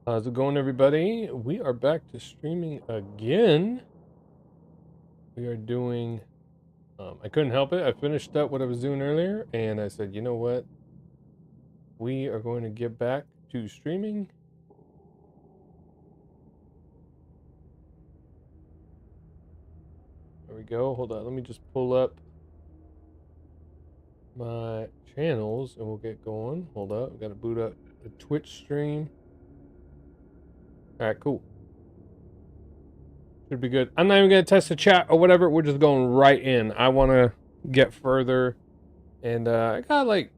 How's it going, everybody? We are back to streaming again. We are doing, I couldn't help it. I finished up what I was doing earlier, and I said, you know what? We are going to get back to streaming. There we go. Hold on. Let me just pull up my channels, and we'll get going. Hold up. We've got to boot up the Twitch stream. All right, cool. Should be good. I'm not even going to test the chat or whatever. We're just going right in. I want to get further. And I got like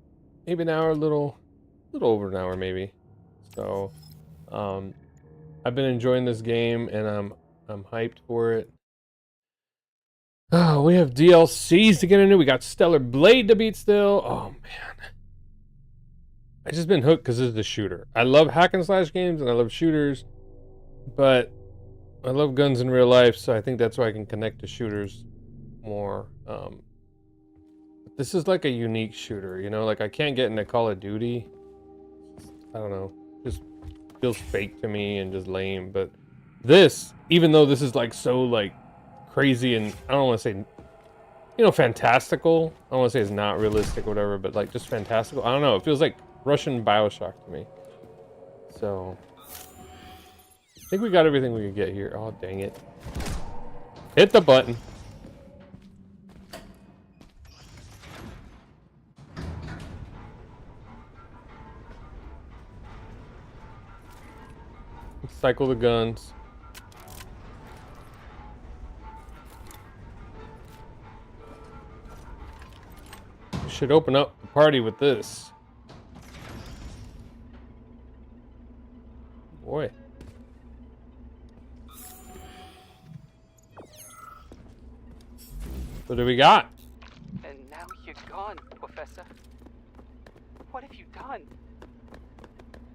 maybe an hour, a little over an hour maybe. So I've been enjoying this game, and I'm hyped for it. Oh, we have DLCs to get into. We got Stellar Blade to beat still. Oh man, I just been hooked because this is the shooter. I love hack and slash games and I love shooters, but I love guns in real life, so I think that's why I can connect to shooters more. This is like a unique shooter, you know? Like, I can't get into Call of Duty. I don't know. Just feels fake to me and just lame. But this, even though this is like so like crazy and I don't want to say, you know, fantastical. I don't want to say it's not realistic or whatever, but like just fantastical. I don't know. It feels like Russian BioShock to me. So I think we got everything we could get here. Oh, dang it. Hit the button. Cycle the guns. Should open up the party with this. Boy. What do we got? And now you're gone, Professor. What have you done?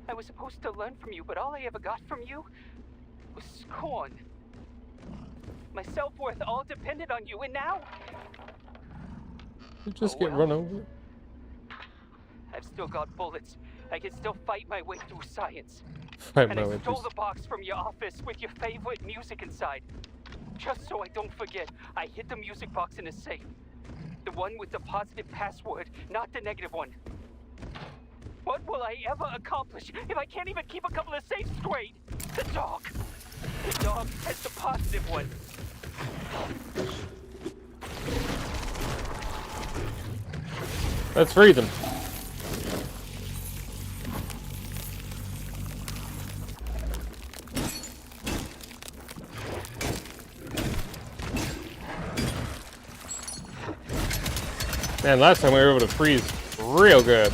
I was supposed to learn from you, but all I ever got from you was scorn. My self-worth all depended on you, and now... You just get run over. I've still got bullets. I can still fight my way through science. And I stole the box from your office with your favorite music inside. Just so I don't forget, I hid the music box in a safe. The one with the positive password, not the negative one. What will I ever accomplish if I can't even keep a couple of safes straight? The dog has the positive one. Let's free them. Man, last time we were able to freeze real good.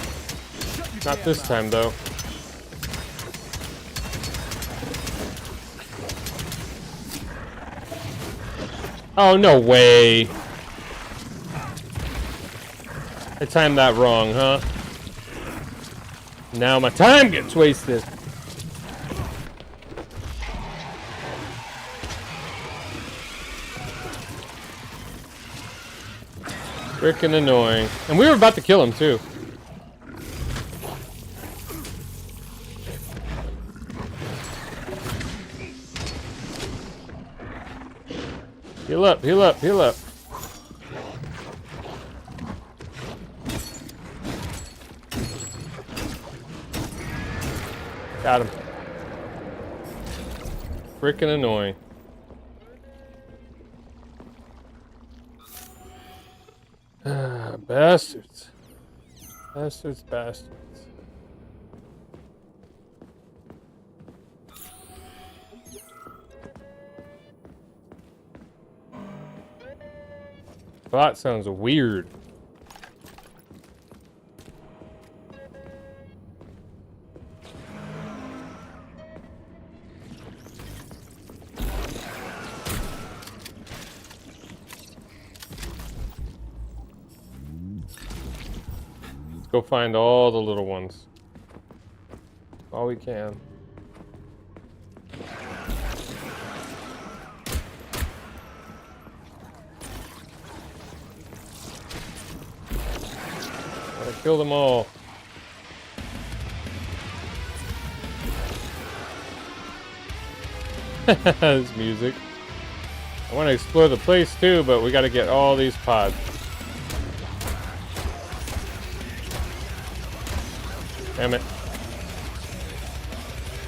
Not this time, though. Oh, no way. I timed that wrong, huh? Now my time gets wasted. Freaking annoying. And we were about to kill him, too. Heal up, heal up, heal up. Got him. Freaking annoying. Bastards. Bastards, bastards. That sounds weird. Let's go find all the little ones. All we can. Kill them all. This music. I want to explore the place too, but we got to get all these pods. Damn it.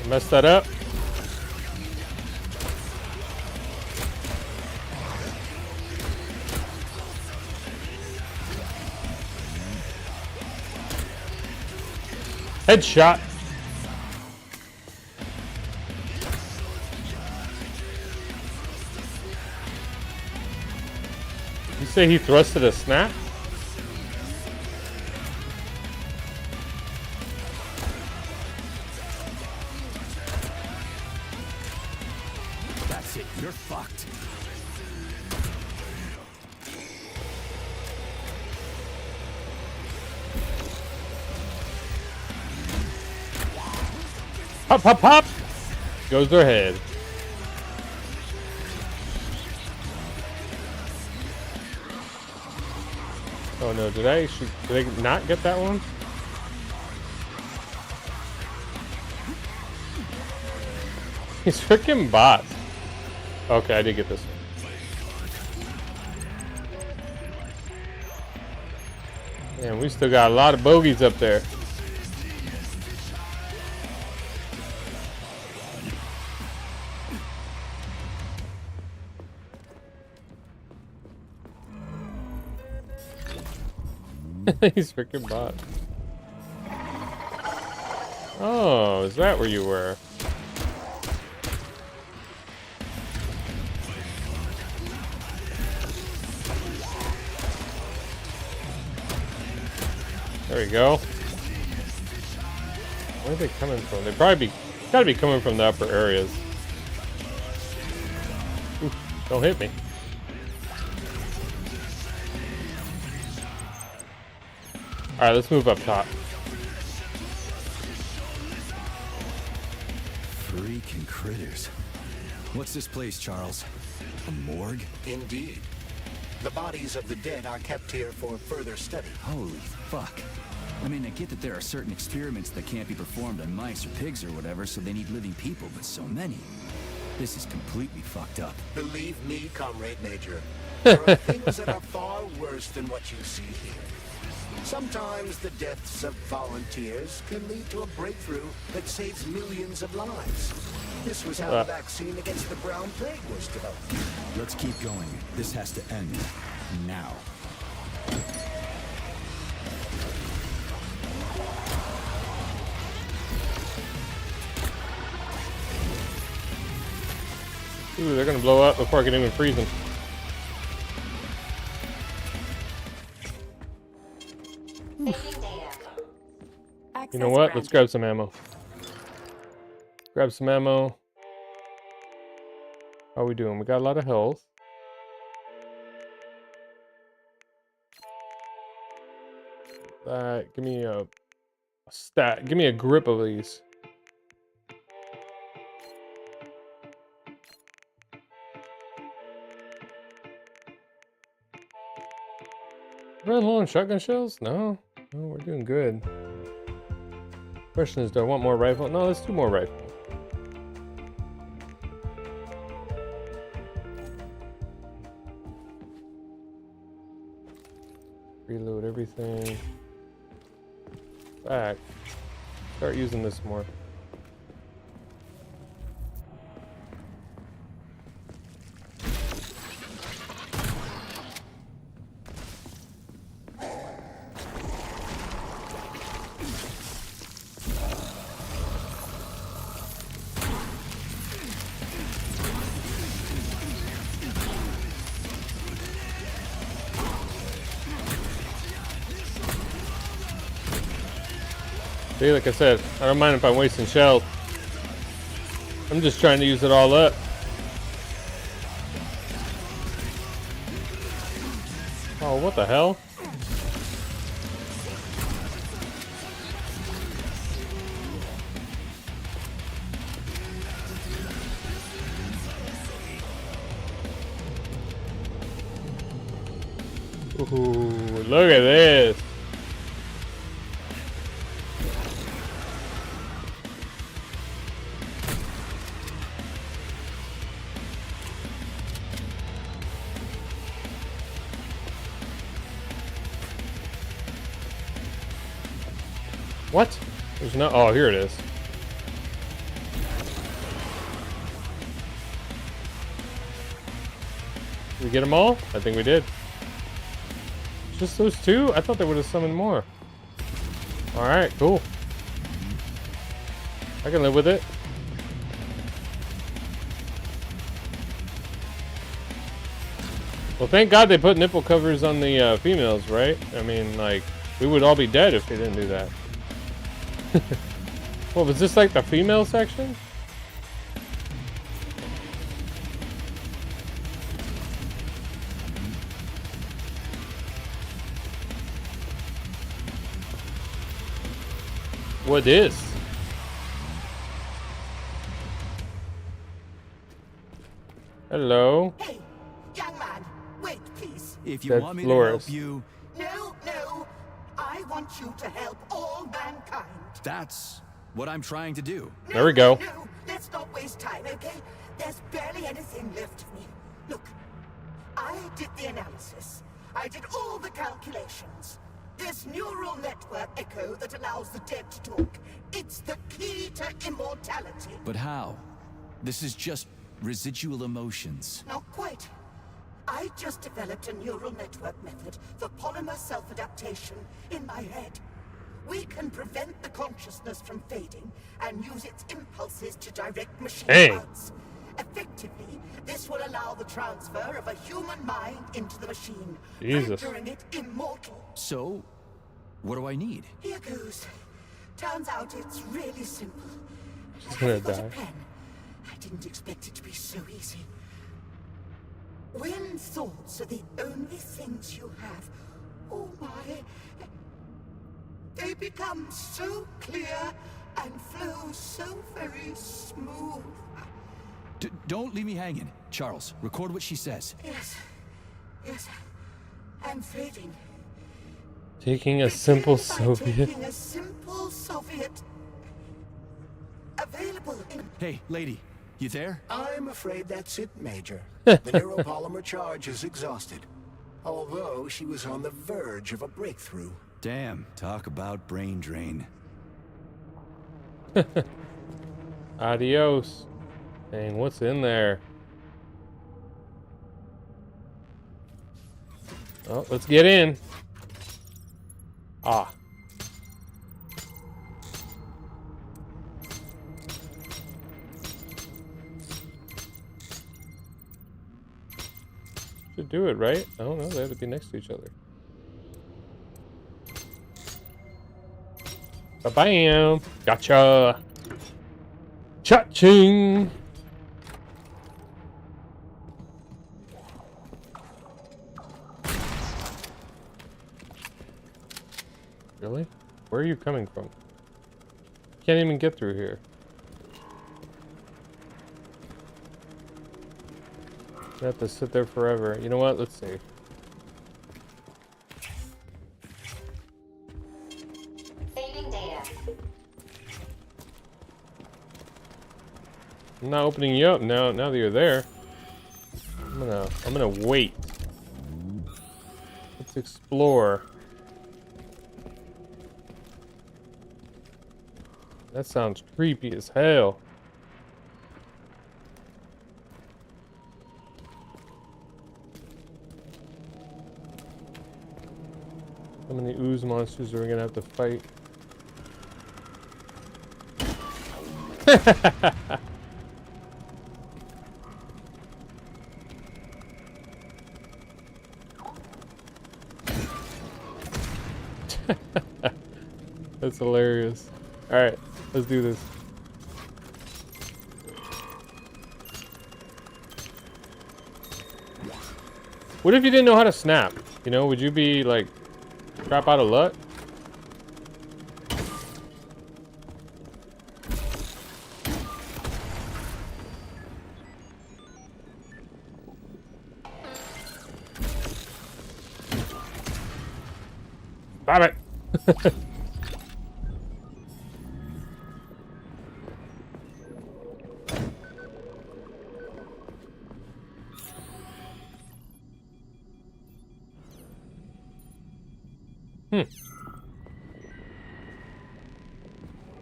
Messed that up. Headshot. You say he thrusted a snap? That's it, you're fucked. Pop, pop, pop! Goes their head. Oh no, did I not get that one? He's freaking bots. Okay, I did get this one. Man, we still got a lot of bogeys up there. He's freaking bot. Oh, is that where you were? There we go. Where are they coming from? They probably gotta be coming from the upper areas. Ooh, don't hit me. Alright, let's move up top. Freaking critters. What's this place, Charles? A morgue? Indeed. The bodies of the dead are kept here for further study. Holy fuck. I mean, I get that there are certain experiments that can't be performed on mice or pigs or whatever, so they need living people, but so many. This is completely fucked up. Believe me, Comrade Major, there are things that are far worse than what you see here. Sometimes the deaths of volunteers can lead to a breakthrough that saves millions of lives. This was how the vaccine against the brown plague was developed. Let's keep going. This has to end. Now. Ooh, they're gonna blow up before I can even freeze them. You know what? Let's grab some ammo. Grab some ammo. How are we doing? We got a lot of health. Give me a stat. Give me a grip of these. Run low on shotgun shells? No. No, we're doing good. Question is, do I want more rifle? No, let's do more rifle. Reload everything. Back. Start using this more. See, like I said, I don't mind if I'm wasting shells. I'm just trying to use it all up. Oh, what the hell? Ooh, look at this. What? There's no. Oh, here it is. Did we get them all? I think we did. Just those two? I thought they would have summoned more. Alright, cool. I can live with it. Well, thank God they put nipple covers on the females, right? I mean, like, we would all be dead if they didn't do that. What, was this like the female section? What is? Hello. Hey, young man, wait, please. If you That's want me Dolores. to help you, No, no. I want you to help all mankind. that's what I'm trying to do. No, There we go. No, let's not waste time, okay? There's barely anything left of me. Look, I did the analysis. I did all the calculations. This neural network echo that allows the dead to talk. It's the key to immortality. But how? This is just residual emotions. Not quite. I just developed a neural network method for polymer self-adaptation in my head. We can prevent the consciousness from fading and use its impulses to direct machine Hey. parts. Effectively, this will allow the transfer of a human mind into the machine, Jesus. rendering it immortal. So, what do I need? Here goes. Turns out it's really simple. She's gonna Have you got die. a pen? I didn't expect it to be so easy. When thoughts are the only things you have, oh my, they become so clear and flow so very smooth. Don't leave me hanging. Charles, record what she says. Yes, yes, I'm fading. Taking a simple Begin by Soviet. taking a simple Soviet. Available in... Hey, lady, you there? I'm afraid that's it, Major. The neuropolymer charge is exhausted. Although she was on the verge of a breakthrough. Damn, talk about brain drain. Adios. Dang, what's in there? Oh, let's get in. Ah. Should do it, right? I don't know, they have to be next to each other. Ba-bam! Gotcha! Cha-ching! Really? Where are you coming from? Can't even get through here. I have to sit there forever. You know what? Let's see. Saving data. I'm not opening you up now that you're there. I'm gonna wait. Let's explore. That sounds creepy as hell. How many ooze monsters are we gonna have to fight? That's hilarious. Alright, let's do this. What if you didn't know how to snap? You know, would you be like crap out of luck? Stop it!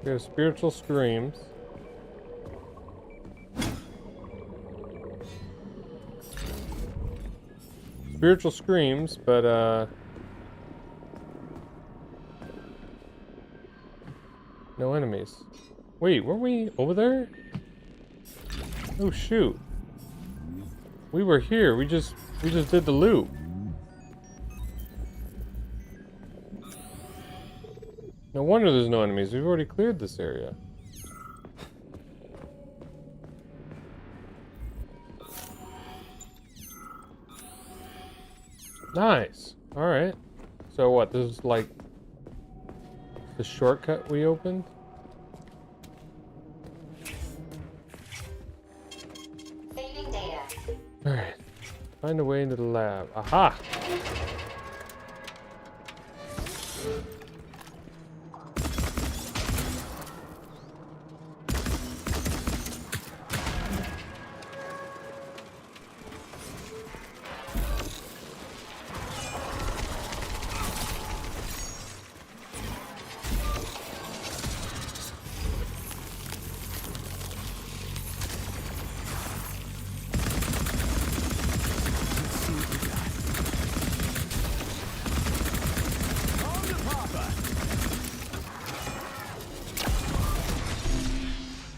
There's spiritual screams. Spiritual screams, but no enemies. Wait, weren't we over there? Oh shoot. We were here. We just did the loop. No wonder there's no enemies. We've already cleared this area. Nice. Alright. So what, this is like the shortcut we opened? Saving data. Alright. Find a way into the lab. Aha!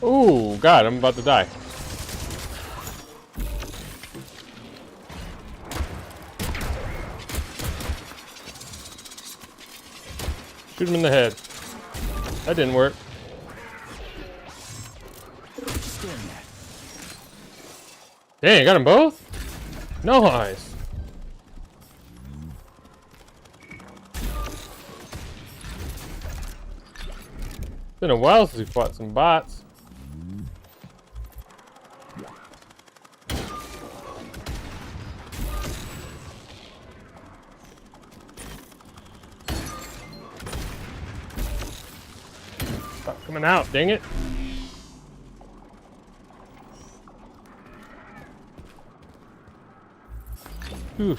Ooh, God, I'm about to die. Shoot him in the head. That didn't work. Dang, got them both? Nice. Been a while since we fought some bots. Stop coming out, dang it. Oof.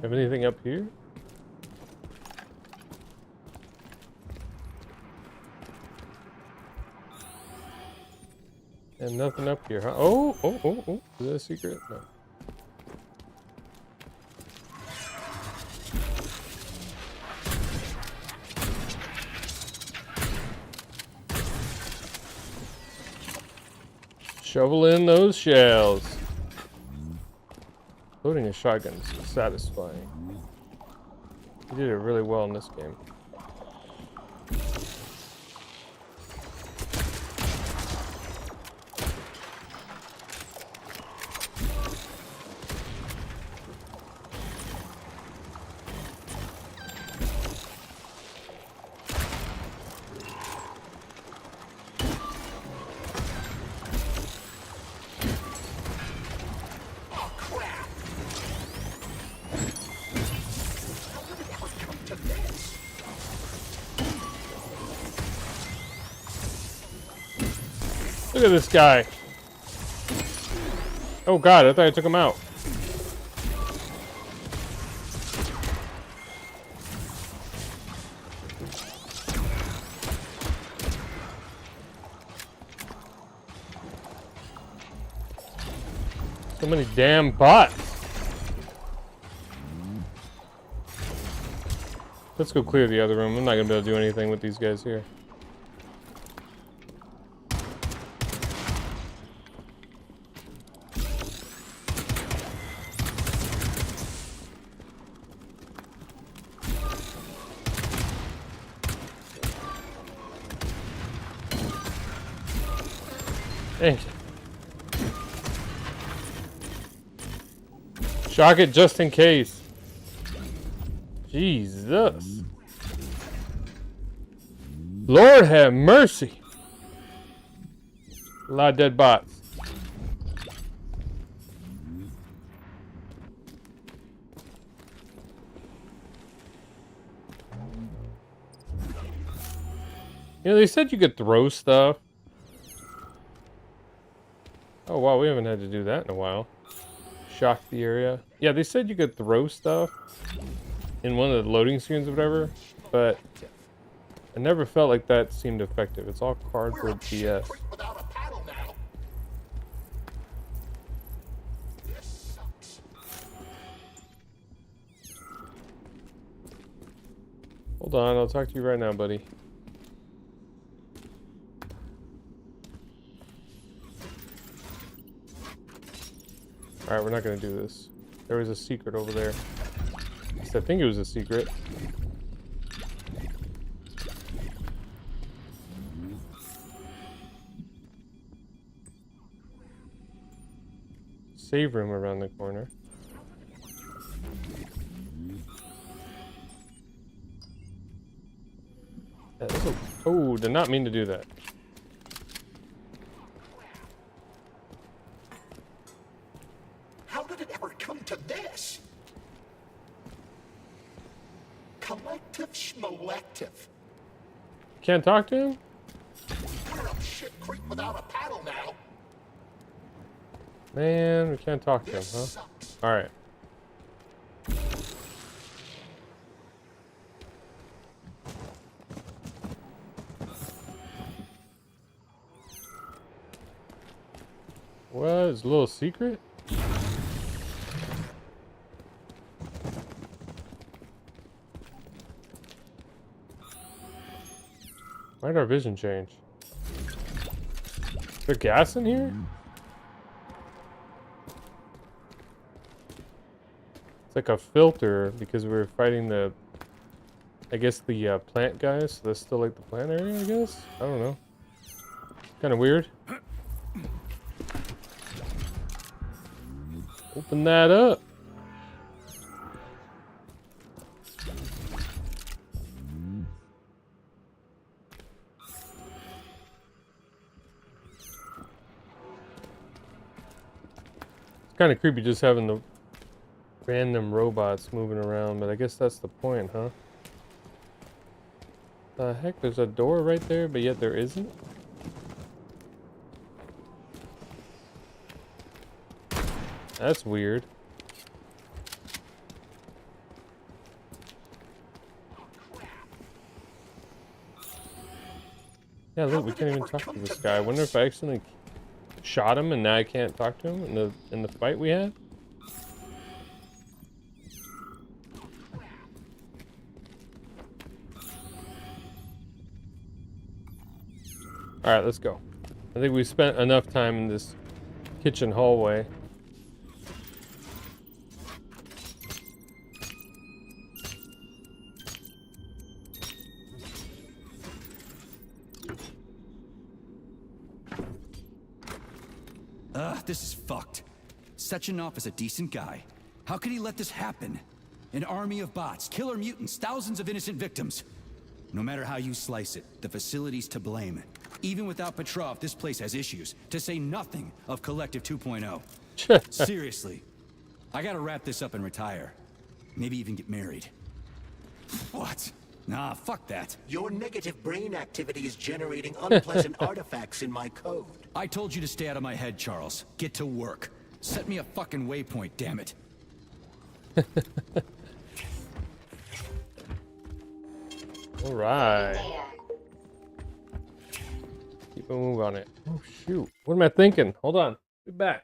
Have anything up here? And nothing up here, huh? Oh. Is that a secret? No. Shovel in those shells. Loading a shotgun is satisfying. You did it really well in this game. Look at this guy. Oh God, I thought I took him out. So many damn bots. Let's go clear the other room. I'm not gonna be able to do anything with these guys here. Dang. Shock it just in case. Jesus. Lord have mercy. A lot of dead bots. You know, they said you could throw stuff. Oh wow, we haven't had to do that in a while. shock the area. Yeah, they said you could throw stuff in one of the loading screens or whatever, but I never felt like that seemed effective. It's all cardboard BS. Without a paddle now. This sucks. Hold on, I'll talk to you right now, buddy. Alright, we're not gonna do this. There was a secret over there. At least I think it was a secret. Save room around the corner. Oh, did not mean to do that. How did it ever come to this? Collective schmolective. Can't talk to him? We're up shit creek without a paddle now. Man, we can't talk to him, This huh? sucks. Alright. What? It's a little secret? Why did our vision change? Is there gas in here? It's like a filter because we were fighting the, I guess the plant guys. So that's still like the plant area, I guess? I don't know. Kind of weird. Open that up. It's kind of creepy just having the random robots moving around, but I guess that's the point, huh? The heck, there's a door right there, but yet there isn't? That's weird. Yeah, look, we can't even talk to this guy. I wonder if I accidentally shot him and now I can't talk to him in the fight we had? Alright, let's go. I think we spent enough time in this kitchen hallway. This is fucked. Sechenov is a decent guy. How could he let this happen? An army of bots, killer mutants, thousands of innocent victims. No matter how you slice it, the facility's to blame. Even without Petrov, this place has issues, to say nothing of Collective 2.0. Seriously, I gotta wrap this up and retire. Maybe even get married. What? Nah, fuck that. Your negative brain activity is generating unpleasant artifacts in my code. I told you to stay out of my head, Charles. Get to work. Set me a fucking waypoint, damn it. All right. Data. Keep a move on it. Oh, shoot. What am I thinking? Hold on. Be back.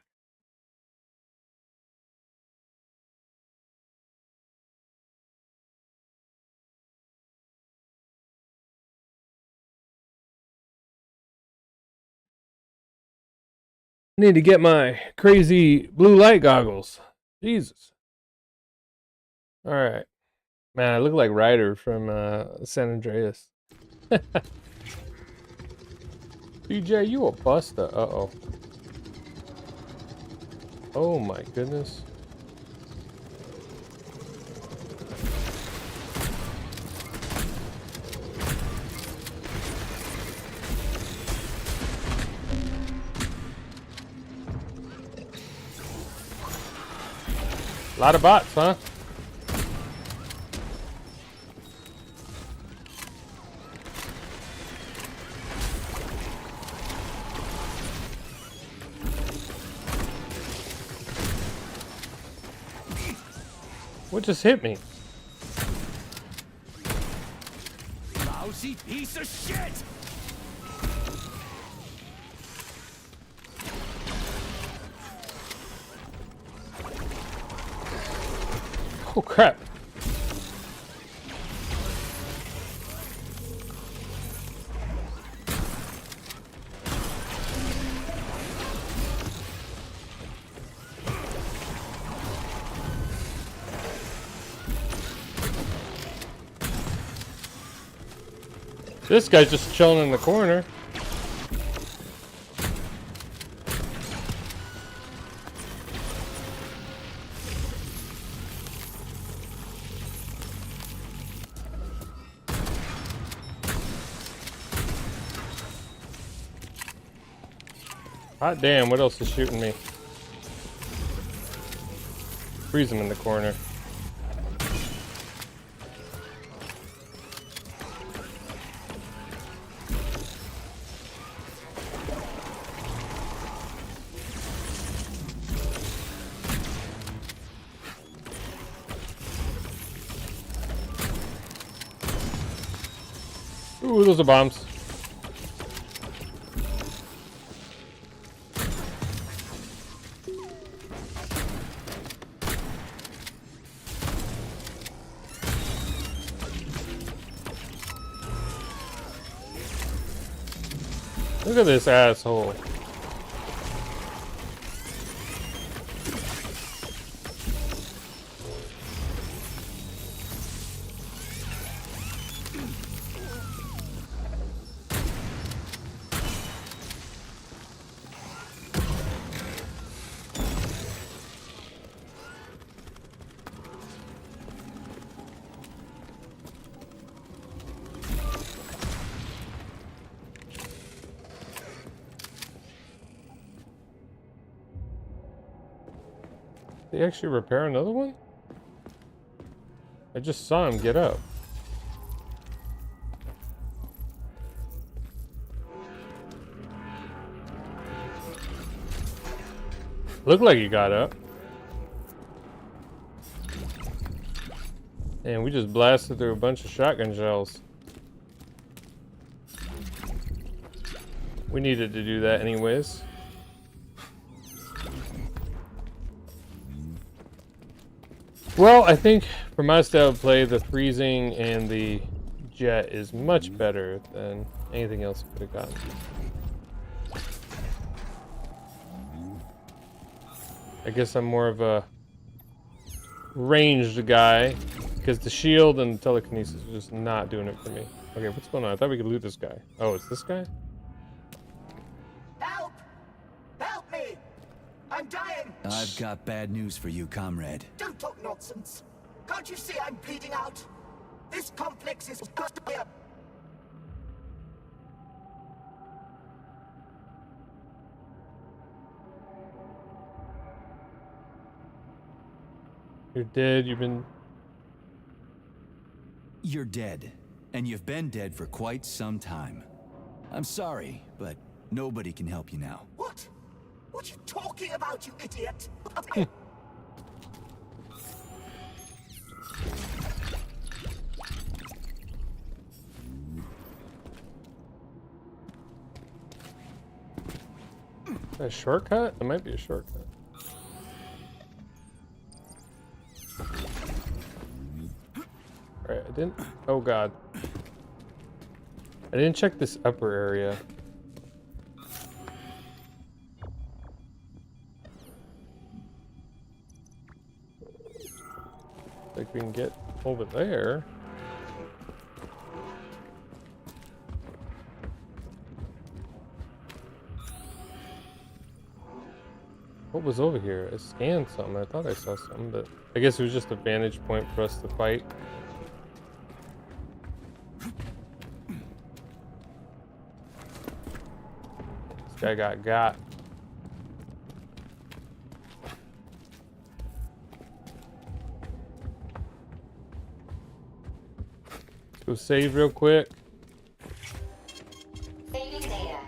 Need to get my crazy blue light goggles. Jesus. All right. Man, I look like Ryder from San Andreas. BJ, you a buster. Uh-oh. Oh my goodness. A lot of bots, huh? What just hit me? Lousy piece of shit! Oh crap. This guy's just chilling in the corner. Hot damn, what else is shooting me? Freeze him in the corner. Ooh, those are bombs. Look at this asshole. Did he actually repair another one? I just saw him get up. Looked like he got up. And we just blasted through a bunch of shotgun shells. We needed to do that anyways. Well, I think for my style of play, the freezing and the jet is much better than anything else I could have gotten. I guess I'm more of a ranged guy because the shield and telekinesis is just not doing it for me. Okay, what's going on? I thought we could loot this guy. Oh, it's this guy? Help! Help me! I'm dying! I've got bad news for you, comrade. Don't talk nonsense. Can't you see I'm bleeding out? This complex is clear. You're dead. You're dead, and you've been dead for quite some time. I'm sorry, but nobody can help you now. What? What are you talking about, you idiot? A shortcut? It might be a shortcut. Alright, I didn't. Oh god. I didn't check this upper area. Like we can get over there. What was over here? I scanned something. I thought I saw something, but I guess it was just a vantage point for us to fight. This guy got. Let's go save real quick. Saving data.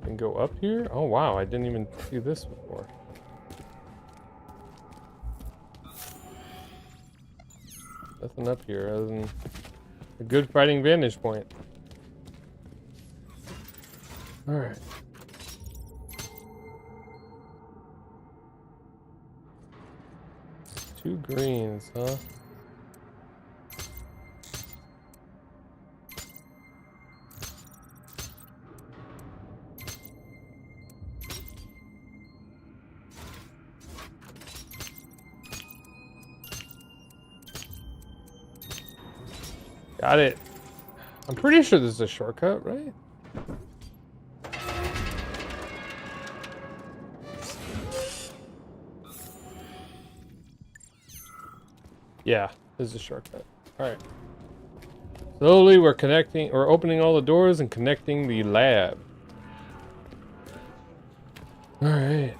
And go up here? Oh wow, I didn't even see this before. Nothing up here other than a good fighting vantage point. Alright. Two greens, huh? Got it. I'm pretty sure this is a shortcut, right? Yeah, this is a shortcut. Alright. Slowly we're opening all the doors and connecting the lab. Alright.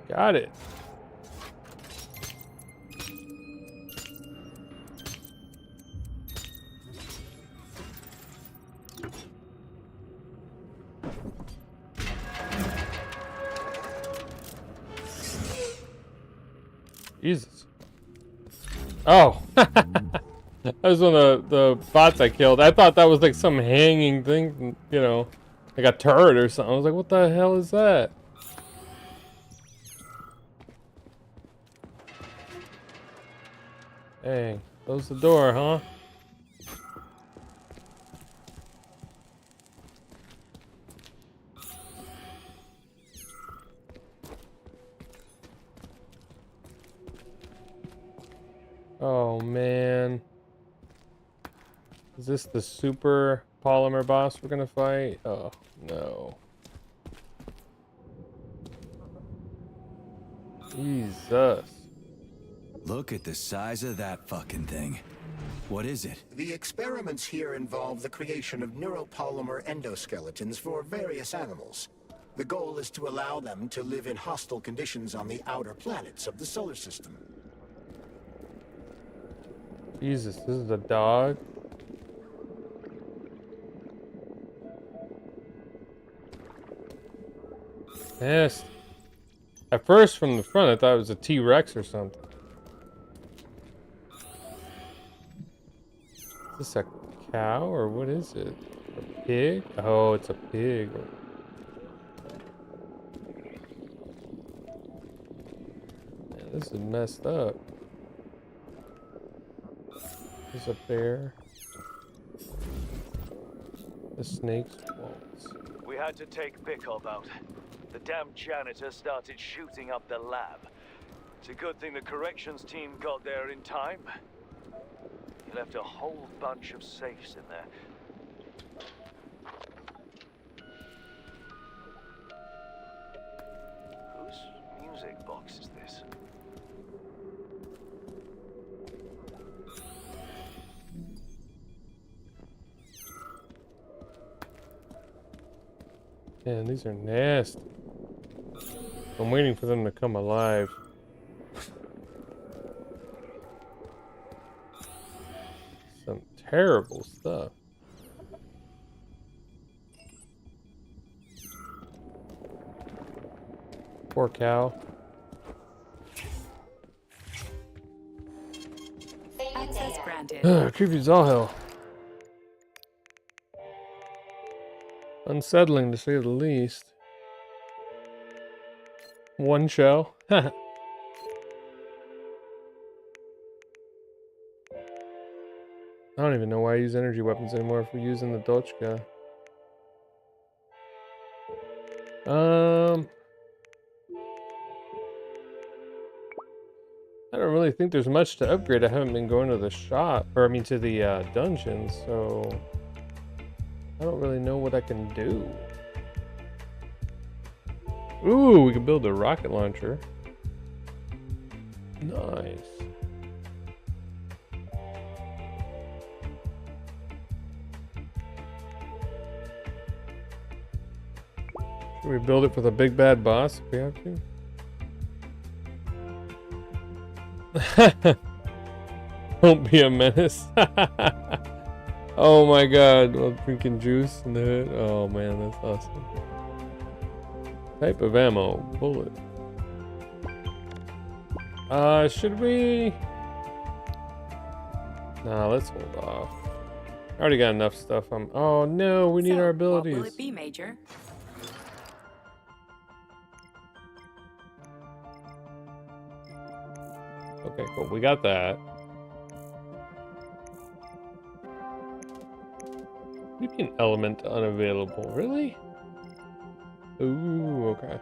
Got it. Jesus. Oh. That was one of the bots I killed. I thought that was like some hanging thing, you know, like a turret or something. I was like, what the hell is that? Hey, close the door, huh? Oh man. Is this the super polymer boss we're gonna fight? Oh no. Jesus. Look at the size of that fucking thing. What is it? The experiments here involve the creation of neuropolymer endoskeletons for various animals. The goal is to allow them to live in hostile conditions on the outer planets of the solar system. Jesus, this is a dog. Yes. At first, from the front, I thought it was a T-Rex or something. Is this a cow or what is it? A pig? Oh, it's a pig. Man, this is messed up. There's a bear. The snake's waltz. We had to take Bikov out. The damn janitor started shooting up the lab. It's a good thing the corrections team got there in time. He left a whole bunch of safes in there. Whose music box is this? Man, these are nasty. I'm waiting for them to come alive. Some terrible stuff. Poor cow. Access granted. Creepy as all hell. Unsettling to say the least. One shell. I don't even know why I use energy weapons anymore if we're using the Dochka. I don't really think there's much to upgrade. I haven't been going to the shop, or I mean to the dungeons, so I don't really know what I can do. Ooh, we can build a rocket launcher. Nice. Should we build it for the big bad boss if we have to? Don't be a menace. Oh my god, while drinking juice in the hood. Oh man, that's awesome. Type of ammo, bullet. Should we? Nah, let's hold off. I already got enough stuff. Oh no, we need our abilities. What will it be, Major? Okay, cool. We got that. What do you mean element unavailable? Really? Ooh, okay.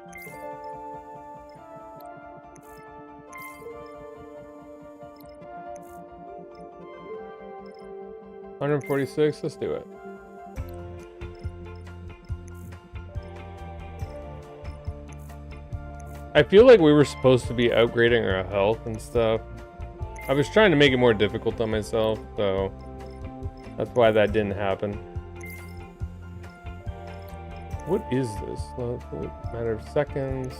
$146, let's do it. I feel like we were supposed to be upgrading our health and stuff. I was trying to make it more difficult on myself, so that's why that didn't happen. What is this? Matter of seconds.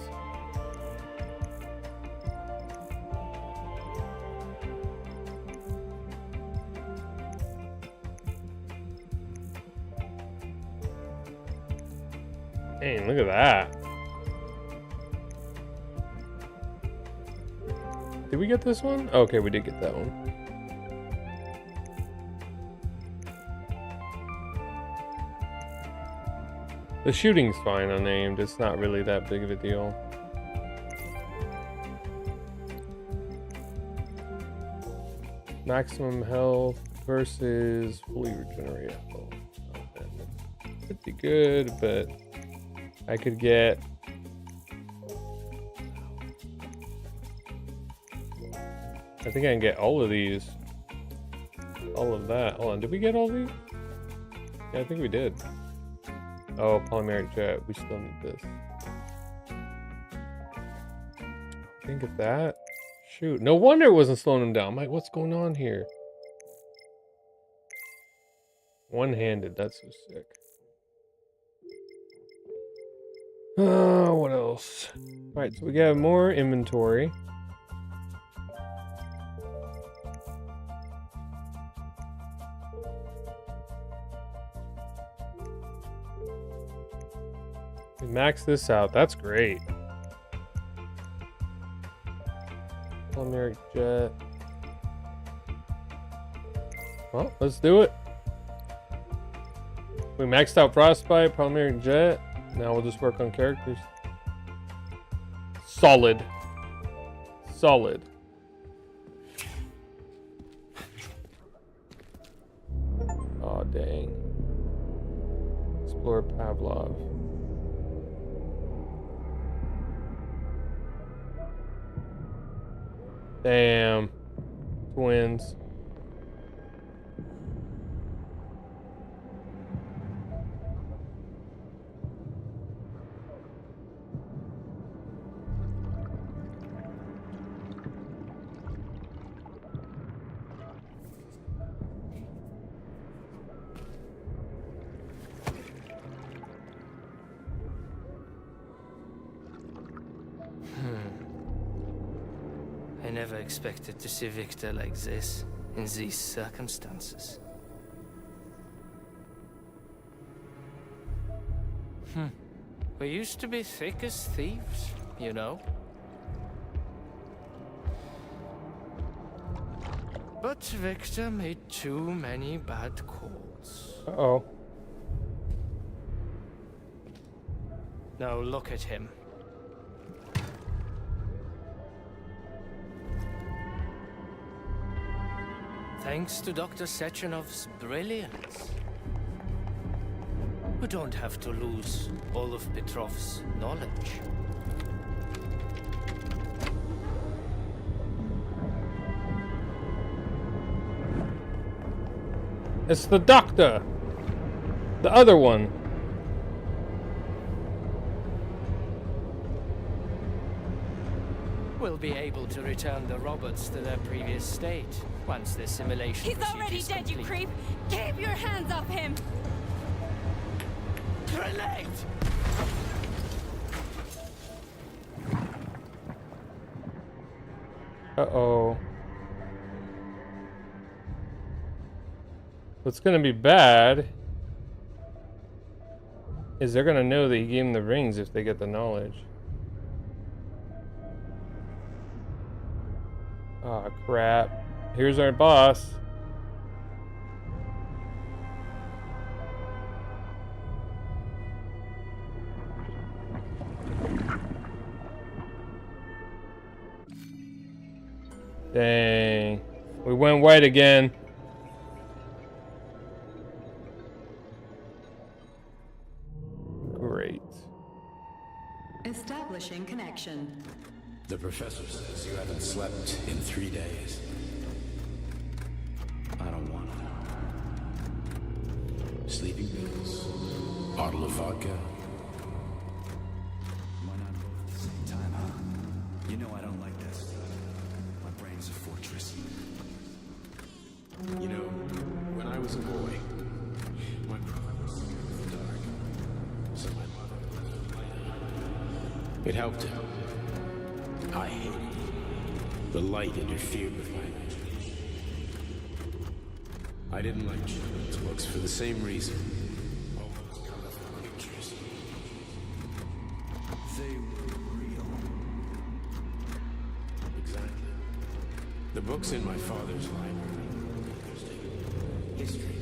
Dang, look at that. Did we get this one? Okay, we did get that one. The shooting's fine unaimed. It's not really that big of a deal. Maximum health versus fully regenerate health. Pretty good, but I could get... I think I can get all of these. All of that. Hold on, did we get all these? Yeah, I think we did. Oh, polymeric jet. We still need this. Didn't get that. Shoot. No wonder it wasn't slowing him down. I'm like, what's going on here? One-handed. That's so sick. What else? Alright, so we got more inventory. We max this out. That's great. Polymeric jet. Well, let's do it. We maxed out Frostbite, polymeric jet. Now we'll just work on characters. Solid. Solid. Oh, dang. Explore Pavlov. Damn. Twins. I never expected to see Victor like this, in these circumstances. We used to be thick as thieves, you know? But Victor made too many bad calls. Uh-oh. Now look at him. Thanks to Dr. Sechenov's brilliance. We don't have to lose all of Petrov's knowledge. It's the doctor. The other one. We'll be able to return the robots to their previous state once the simulation He's already procedure's dead, you complete. creep! Keep your hands off him! Grenade! Uh-oh. What's gonna be bad is they're gonna know that he gave them the rings if they get the knowledge. Aw, crap. Here's our boss. Dang. We went white again. Great. Establishing connection. The professor says you haven't slept in 3 days. I don't want it. Sleeping pills, bottle of vodka. Why not both at the same time, huh? You know I don't like this. My brain's a fortress. You know, when I was a boy, my brother was in the dark. So my mother let the light on. It helped him. I hated it. The light interfered with my imagination. I didn't like children's books for the same reason. All those colorful pictures. They were real. Exactly. The books in my father's library. History.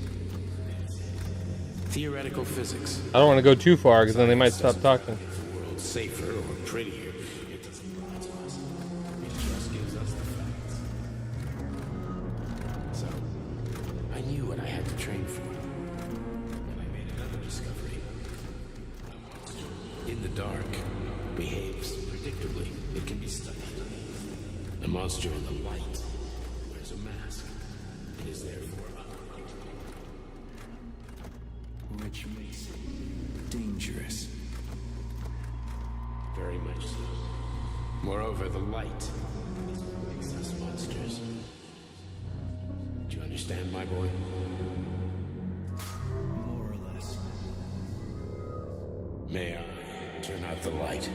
Theoretical physics. I don't want to go too far because then they might stop talking. If the world's safer or prettier, it doesn't lie to us. It just gives us the facts. So, I knew what I had to train for. And I made another discovery. A monster in the dark behaves predictably. It can be studied. A monster in the light wears a mask. It is therefore unpredictable. Which makes it dangerous. Very much so. Moreover, the light makes us monsters. Do you understand, my boy? More or less. May I turn out the light?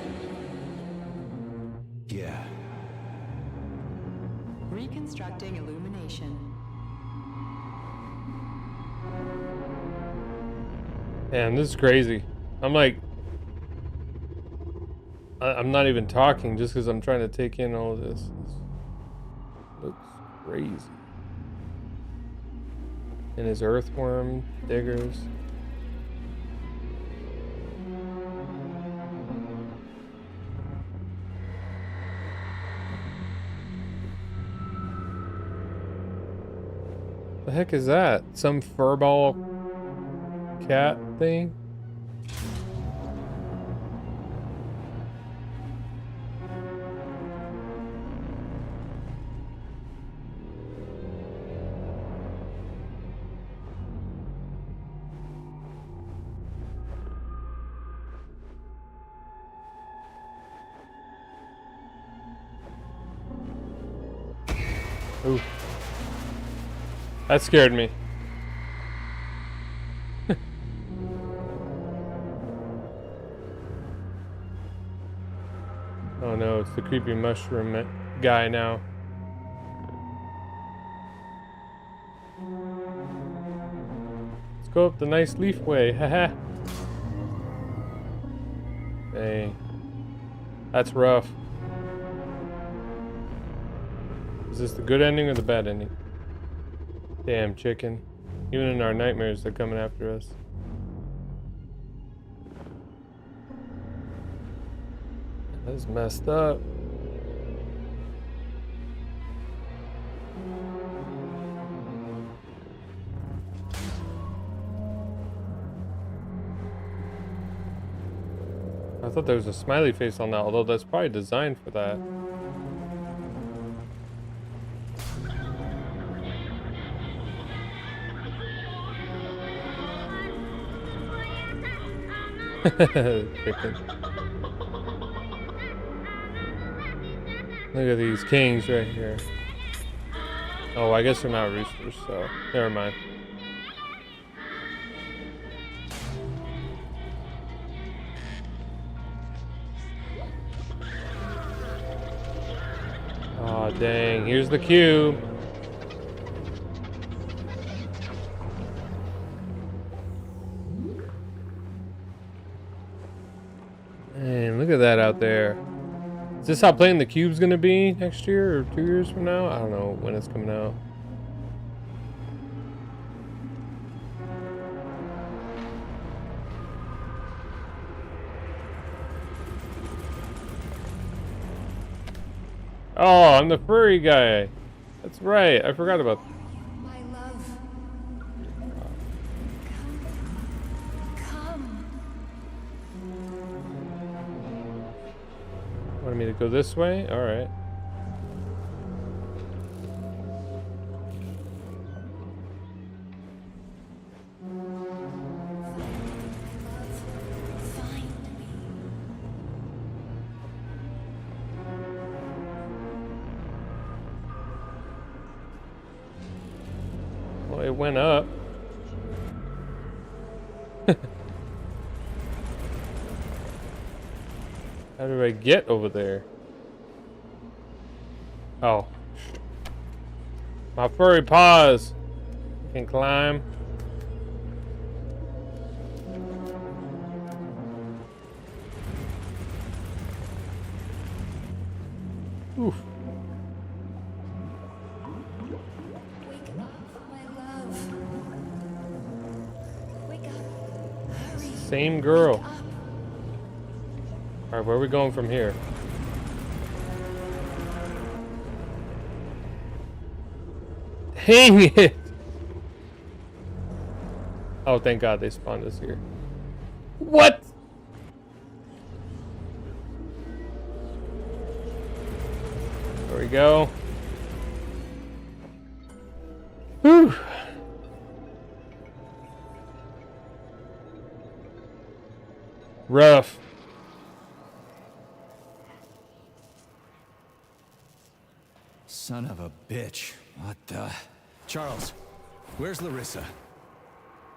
Yeah. Reconstructing illumination. Damn, this is crazy. I'm like, I'm not even talking just because I'm trying to take in all of this. This looks crazy. And his earthworm diggers. The heck is that? Some furball cat thing? Ooh. That scared me. Oh no, it's the creepy mushroom guy now. Let's go up the nice leaf way, haha. Dang. That's rough. Is this the good ending or the bad ending? Damn chicken. Even in our nightmares, they're coming after us. That's messed up. I thought there was a smiley face on that, although that's probably designed for that. Chicken. Look at these kings right here. Oh, I guess they're not roosters, so never mind. Oh dang, here's the cube. Man, look at that out there. Is this how playing the cube's gonna be next year or 2 years from now? I don't know when it's coming out. Oh, I'm the furry guy. That's right. I forgot about that. My love. Come. Wanted me to go this way? All right. Well, it went up. How do I get over there? Oh. My furry paws can climb. Oof. Wake up, my love. Wake up. Hurry. Same girl. Wake up. Alright, where are we going from here? Dang it! Oh, thank God they spawned us here. What? There we go. Whew. Rough. Son of a bitch. What the... Charles, where's Larissa?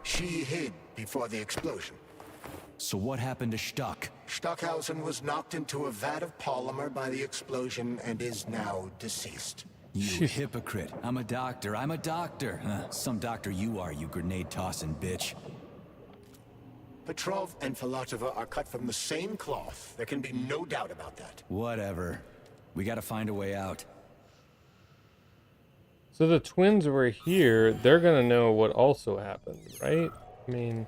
She hid before the explosion. So what happened to Stuck? Stockhausen was knocked into a vat of polymer by the explosion and is now deceased. You hypocrite. I'm a doctor. I'm a doctor. Some doctor you are, you grenade-tossing bitch. Petrov and Filatova are cut from the same cloth. There can be no doubt about that. Whatever. We gotta find a way out. So the twins were here. They're gonna know what also happened, right? I mean...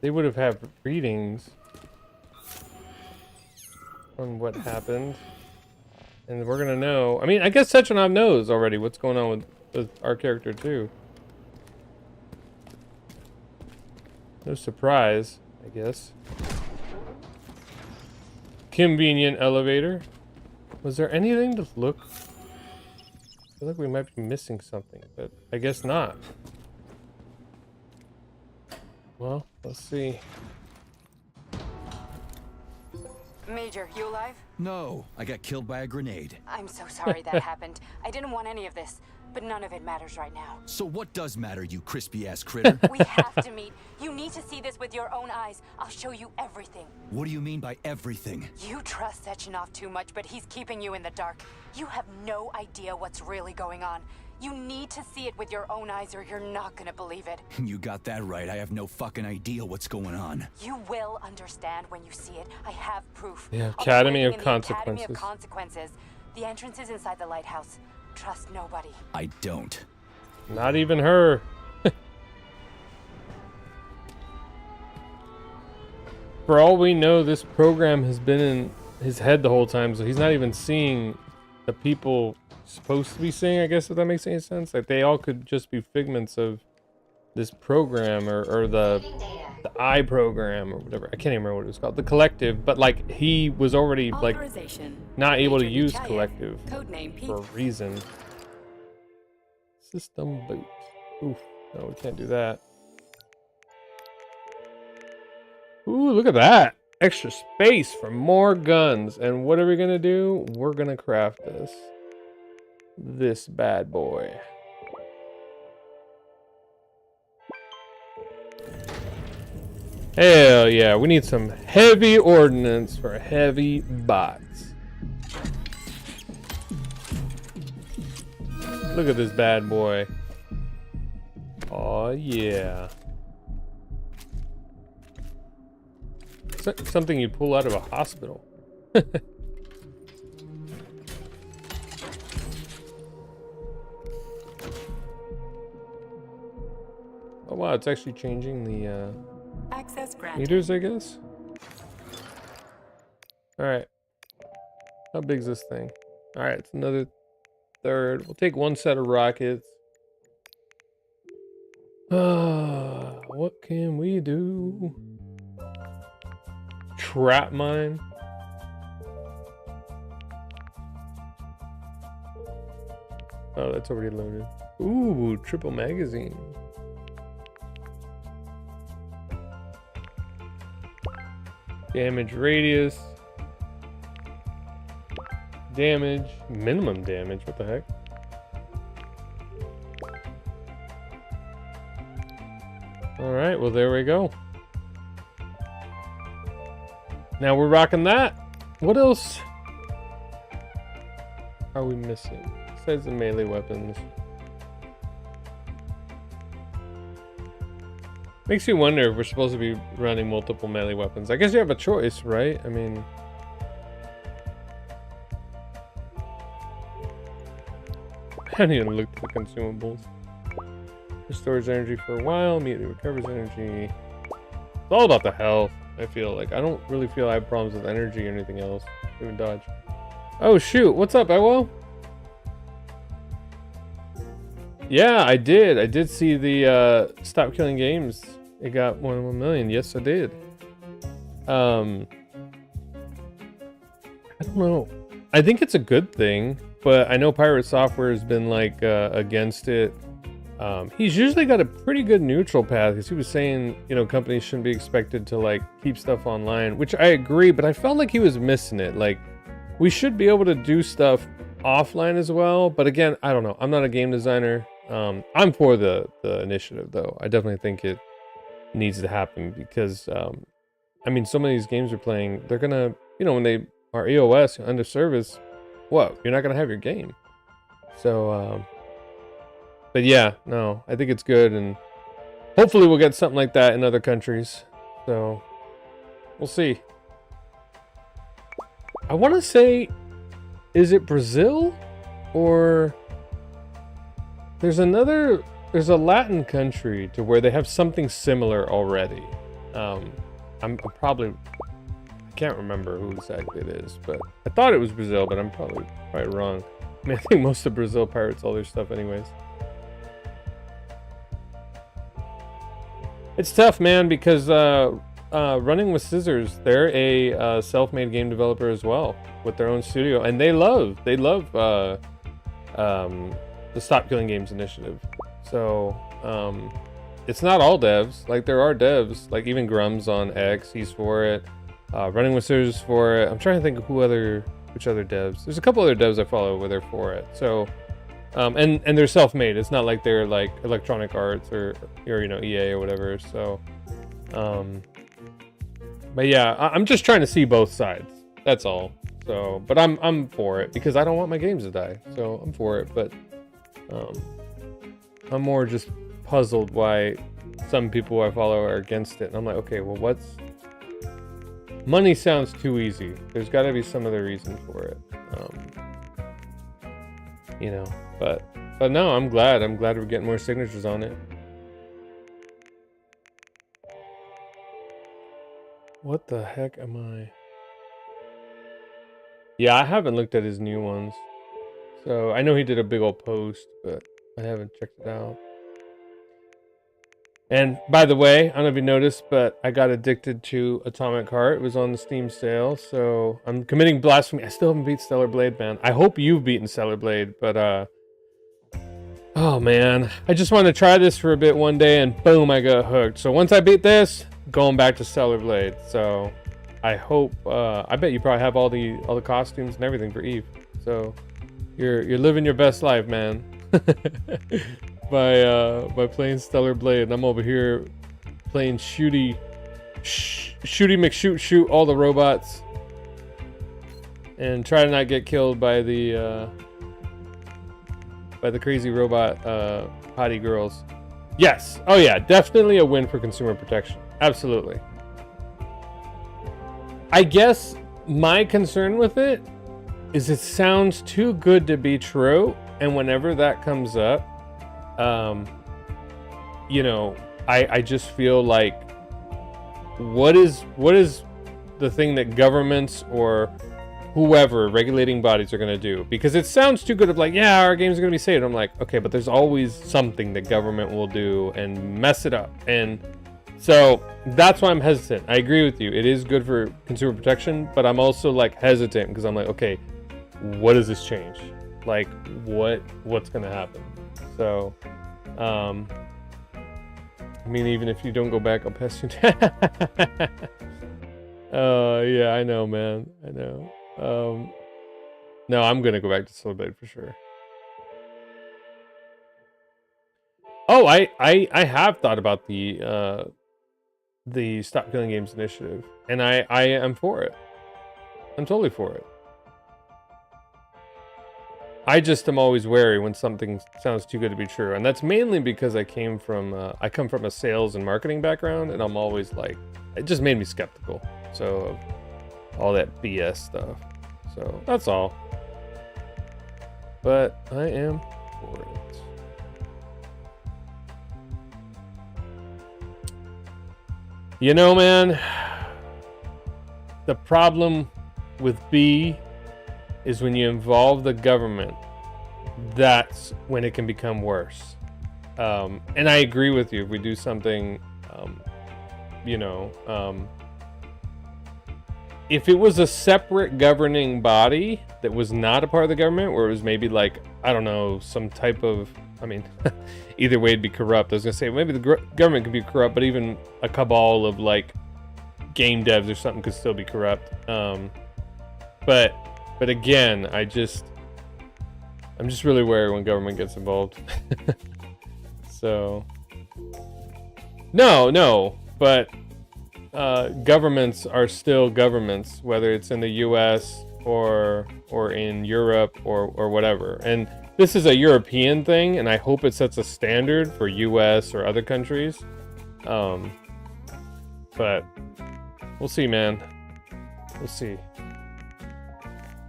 they would have had readings on what happened. And we're gonna know... I mean, I guess Sechenov knows already what's going on with our character, too. No surprise, I guess. Convenient elevator. Was there anything to look? I feel like we might be missing something, but I guess not. Well, let's see. Major, you alive? No, I got killed by a grenade. I'm so sorry that happened. I didn't want any of this, but none of it matters right now. So what does matter, you crispy-ass critter? We have to meet. You need to see this with your own eyes. I'll show you everything. What do you mean by everything? You trust Sechenov too much, but he's keeping you in the dark. You have no idea what's really going on. You need to see it with your own eyes or you're not gonna believe it. You got that right. I have no fucking idea what's going on. You will understand when you see it. I have proof. Yeah, I'll be Academy of waiting in the Academy Consequences. of Consequences. The entrance is inside the lighthouse. Trust nobody. I don't. Not even her. For all we know, this program has been in his head the whole time, so he's not even seeing the people supposed to be seeing, I guess, if that makes any sense. Like, they all could just be figments of this program or the I program or whatever. I can't even remember what it was called. The collective, but like he was already like not able to use collective for a reason. System boot. Oof. No, we can't do that. Ooh, look at that. Extra space for more guns. And what are we gonna do? We're gonna craft this bad boy. Hell yeah, we need some heavy ordnance for heavy bots. Look at this bad boy. Oh yeah. Something you pull out of a hospital. Oh wow, it's actually changing the Access granted. meters, I guess. Alright. How big is this thing? Alright, it's another third. We'll take one set of rockets. What can we do? Trap mine. Oh, that's already loaded. Ooh, triple magazine. Damage radius. Damage. Minimum damage. What the heck? Alright, well there we go. Now we're rocking that. What else are we missing? Besides the melee weapons. Makes you wonder if we're supposed to be running multiple melee weapons. I guess you have a choice, right? I mean... I didn't even look at the consumables. Restores energy for a while, immediately recovers energy. It's all about the health, I feel like. I don't really feel I have problems with energy or anything else. Even dodge. Oh shoot, what's up, Ewell? Yeah, I did. I did see the Stop Killing Games. It got 1 million. Yes, I did. I don't know. I think it's a good thing, but I know Pirate Software has been like against it. He's usually got a pretty good neutral path because he was saying, you know, companies shouldn't be expected to like keep stuff online, which I agree, but I felt like he was missing it. Like, we should be able to do stuff offline as well. But again, I don't know. I'm not a game designer. I'm for the initiative though. I definitely think it needs to happen because, I mean, so many of these games we're playing, they're gonna, you know, when they are EOS under service, what? You're not gonna have your game. So, but yeah, no, I think it's good, and hopefully we'll get something like that in other countries. So, we'll see. I want to say, is it Brazil? Or there's a Latin country to where they have something similar already. I can't remember who exactly it is, but I thought it was Brazil, but I'm probably wrong. I mean, I think most of Brazil pirates all their stuff anyways. It's tough, man, because Running with Scissors, they're a self-made game developer as well with their own studio, and they love the Stop Killing Games initiative. So it's not all devs. Like, there are devs, like even Grums on X, he's for it. Running with Scissors for it. I'm trying to think of which other devs. There's a couple other devs I follow where they're for it. So and they're self-made. It's not like they're like Electronic Arts or you know, EA or whatever. So but yeah, I'm just trying to see both sides. That's all. So, but I'm for it because I don't want my games to die. So I'm for it, but I'm more just puzzled why some people I follow are against it. And I'm like, okay, well, money sounds too easy. There's got to be some other reason for it. You know, but no, I'm glad we're getting more signatures on it. What the heck am I? Yeah, I haven't looked at his new ones. So I know he did a big old post, but I haven't checked it out. And by the way, I don't know if you noticed, but I got addicted to Atomic Heart. It was on the Steam sale, so I'm committing blasphemy. I still haven't beat Stellar Blade, man. I hope you've beaten Stellar Blade, but oh man, I just wanted to try this for a bit one day, and boom, I got hooked. So once I beat this, going back to Stellar Blade. So I hope. I bet you probably have all the costumes and everything for Eve. So you're living your best life, man. by playing Stellar Blade. I'm over here playing shooty shooty McShoot all the robots, and try to not get killed by the crazy robot potty girls. Yes. Oh yeah, definitely a win for consumer protection. Absolutely. I guess my concern with it is it sounds too good to be true, and whenever that comes up, you know, I just feel like what is the thing that governments or whoever regulating bodies are going to do? Because it sounds too good of like, yeah, our games are going to be saved. I'm like, okay, but there's always something that government will do and mess it up. And so that's why I'm hesitant. I agree with you. It is good for consumer protection, but I'm also like hesitant because I'm like, okay, what does this change? Like what's going to happen? So, I mean, even if you don't go back, I'll pass you down. Yeah, I know, man. I know. No, I'm gonna go back to Stellar Blade for sure. Oh, I have thought about the Stop Killing Games initiative, and I am for it. I'm totally for it. I just am always wary when something sounds too good to be true, and that's mainly because I come from a sales and marketing background, and I'm always like, it just made me skeptical. So all that BS stuff. So that's all. But I am for it. You know, man, the problem with B is when you involve the government, that's when it can become worse. And I agree with you. If we do something, you know, if it was a separate governing body that was not a part of the government, where it was maybe like, I don't know, some type of, I mean, either way it'd be corrupt. I was gonna say maybe the government could be corrupt, but even a cabal of like game devs or something could still be corrupt. But again, I'm just really wary when government gets involved. So no, but governments are still governments, whether it's in the US or in Europe or whatever. And this is a European thing, and I hope it sets a standard for US or other countries. But we'll see, man. We'll see.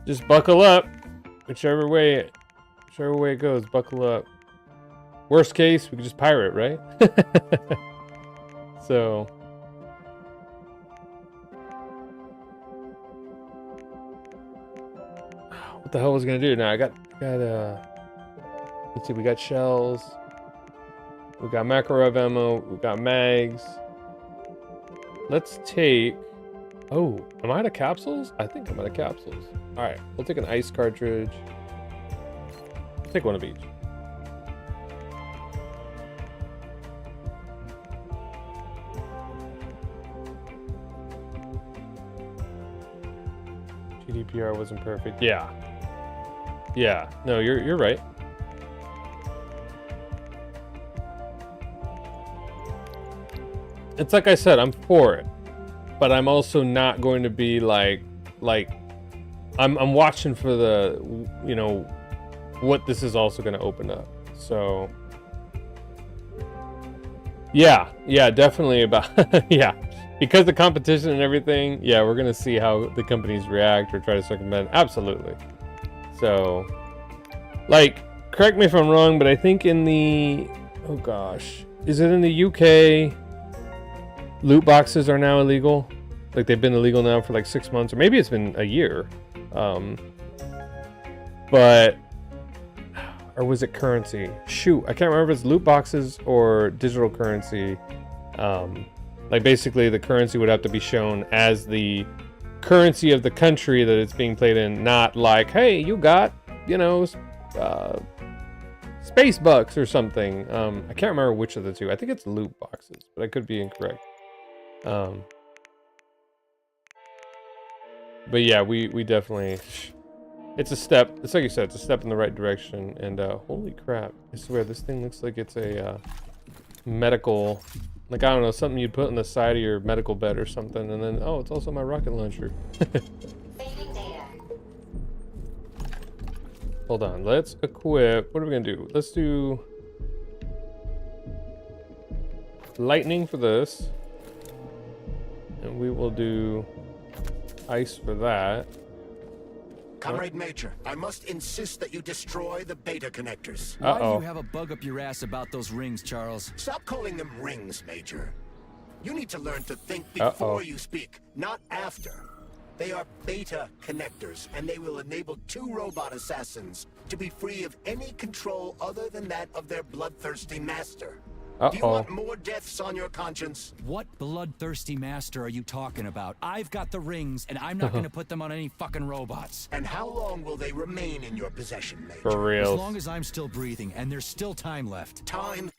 Just buckle up. Whichever way it goes, buckle up. Worst case, we could just pirate, right? So what the hell was I gonna do now? I got let's see, we got shells, we got Makarov ammo, we got mags. Let's take, oh, am I out of capsules? I think I'm out of capsules. All right, we'll take an ice cartridge. I'll take one of each. GDPR wasn't perfect. Yeah. Yeah. No, you're right. It's like I said, I'm for it, but I'm also not going to be like I'm watching for the, you know, what this is also going to open up. So yeah, definitely about yeah, because the competition and everything. Yeah, we're going to see how the companies react or try to circumvent. Absolutely. So, like, correct me if I'm wrong, but I think in the, oh gosh, is it in the UK? Loot boxes are now illegal. Like, they've been illegal now for like 6 months, or maybe it's been a year. But, or was it currency? Shoot, I can't remember if it's loot boxes or digital currency. Like, basically the currency would have to be shown as the currency of the country that it's being played in, not like, hey, you got, you know, space bucks or something. I can't remember which of the two. I think it's loot boxes, but I could be incorrect. But yeah, we definitely, it's a step. It's like you said, it's a step in the right direction. And holy crap, I swear this thing looks like it's a medical Like, I don't know, something you'd put on the side of your medical bed or something, and then, oh, it's also my rocket launcher. Saving data. Hold on, let's equip. What are we gonna do? Let's do lightning for this. And we will do ice for that. Comrade Major, I must insist that you destroy the beta connectors. Why do Uh-oh. you have a bug up your ass about those rings, Charles? Stop calling them rings, Major. You need to learn to think Uh-oh. before you speak, not after. They are beta connectors, and they will enable 2 robot assassins to be free of any control other than that of their bloodthirsty master. Do you want more deaths on your conscience? What bloodthirsty master are you talking about? I've got the rings, and I'm not going to put them on any fucking robots. And how long will they remain in your possession, Major? For real. As long as I'm still breathing, and there's still time left. Time?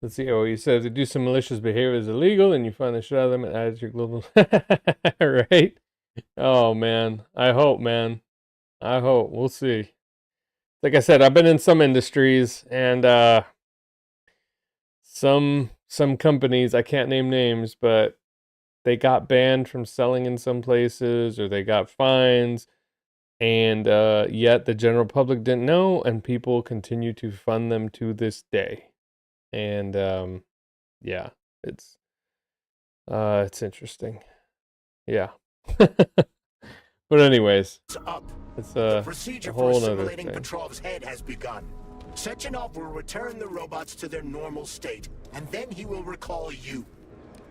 Let's see. Oh, he says to do some malicious behavior is illegal, and you find the shit out of them and add to your global. Right? Oh man, I hope, man. I hope. We'll see. Like I said, I've been in some industries, and some companies, I can't name names, but they got banned from selling in some places, or they got fines, and yet the general public didn't know, and people continue to fund them to this day. And yeah, it's interesting. Yeah. But anyways, it's The a procedure for whole nother assimilating thing. Petrov's head has begun. Sechenov will return the robots to their normal state, and then he will recall you.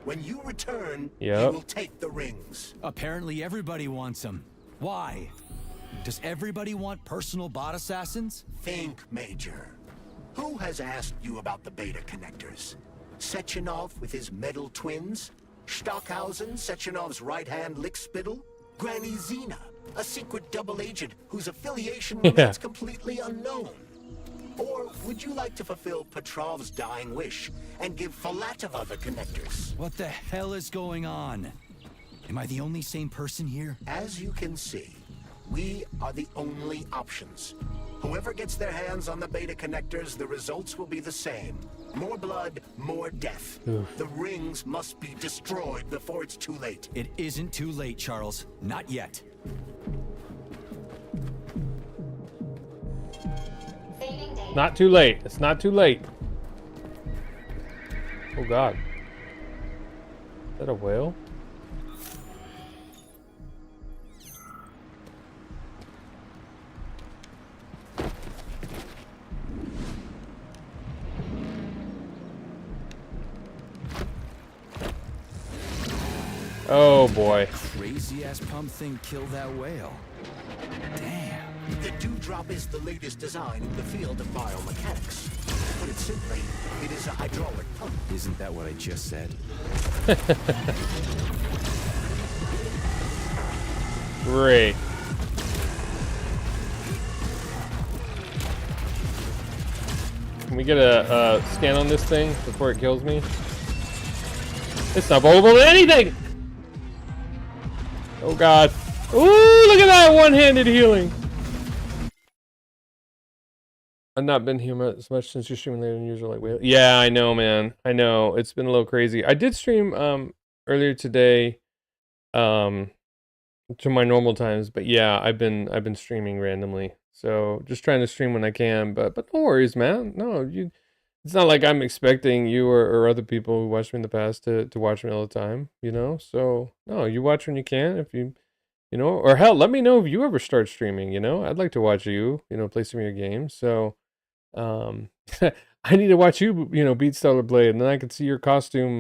When you return, Yep. he will take the rings. Apparently everybody wants them. Why? Does everybody want personal bot assassins? Think, Major. Who has asked you about the beta connectors? Sechenov with his metal twins? Stockhausen, Sechenov's right-hand lickspittle? Granny Zena, a secret double agent whose affiliation remains completely unknown? Or would you like to fulfill Petrov's dying wish and give Filatova the connectors? What the hell is going on? Am I the only sane person here? As you can see, we are the only options. Whoever gets their hands on the beta connectors, the results will be the same. More blood, more death. The rings must be destroyed before it's too late. It isn't too late, Charles. Not yet. Saving data. Not too late. It's not too late. Oh God. Is that a whale? Oh boy. Crazy ass pump thing killed that whale. Damn. The Dewdrop is the latest design in the field of biomechanics. To put it simply, it is a hydraulic pump. Isn't that what I just said? Great. Can we get a scan on this thing before it kills me? It's not vulnerable to anything! Oh God. Ooh, look at that one-handed healing! I've not been here as much since you're streaming later than usual, like whale. Yeah, I know, man. I know. It's been a little crazy. I did stream earlier today to my normal times, but yeah, I've been streaming randomly. So just trying to stream when I can, but no worries, man. No, it's not like I'm expecting you or other people who watched me in the past to watch me all the time, you know? So no, you watch when you can, if you know, or hell, let me know if you ever start streaming, you know? I'd like to watch you, play some of your games. So I need to watch you, beat Stellar Blade, and then I can see your costume,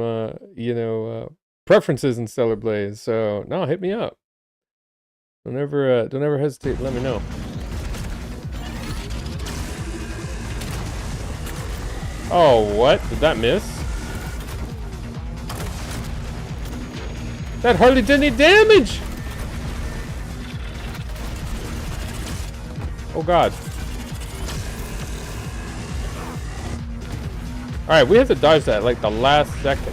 preferences in Stellar Blade. So no, hit me up. Don't ever hesitate to let me know. Oh, what? Did that miss? That hardly did any damage! Oh God. Alright, we have to dodge that like the last second.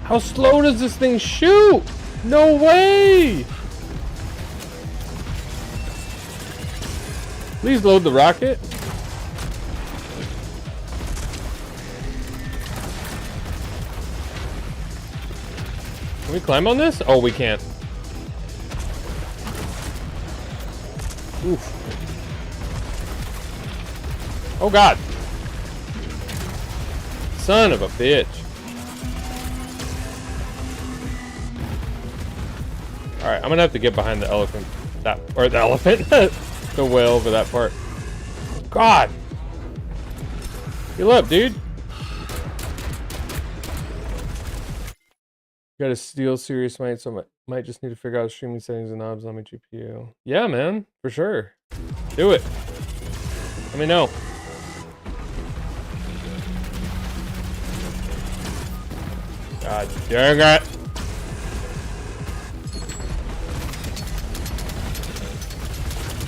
How slow does this thing shoot? No way! Please load the rocket. Can we climb on this? Oh, we can't. Oof. Oh god. Son of a bitch. Alright, I'm gonna have to get behind the elephant. Or the elephant? The whale for that part. God! Heal up, dude. Got a Steel Series Might, so I might just need to figure out streaming settings and knobs on my GPU. Yeah, man, for sure. Do it. Let me know. God dang it.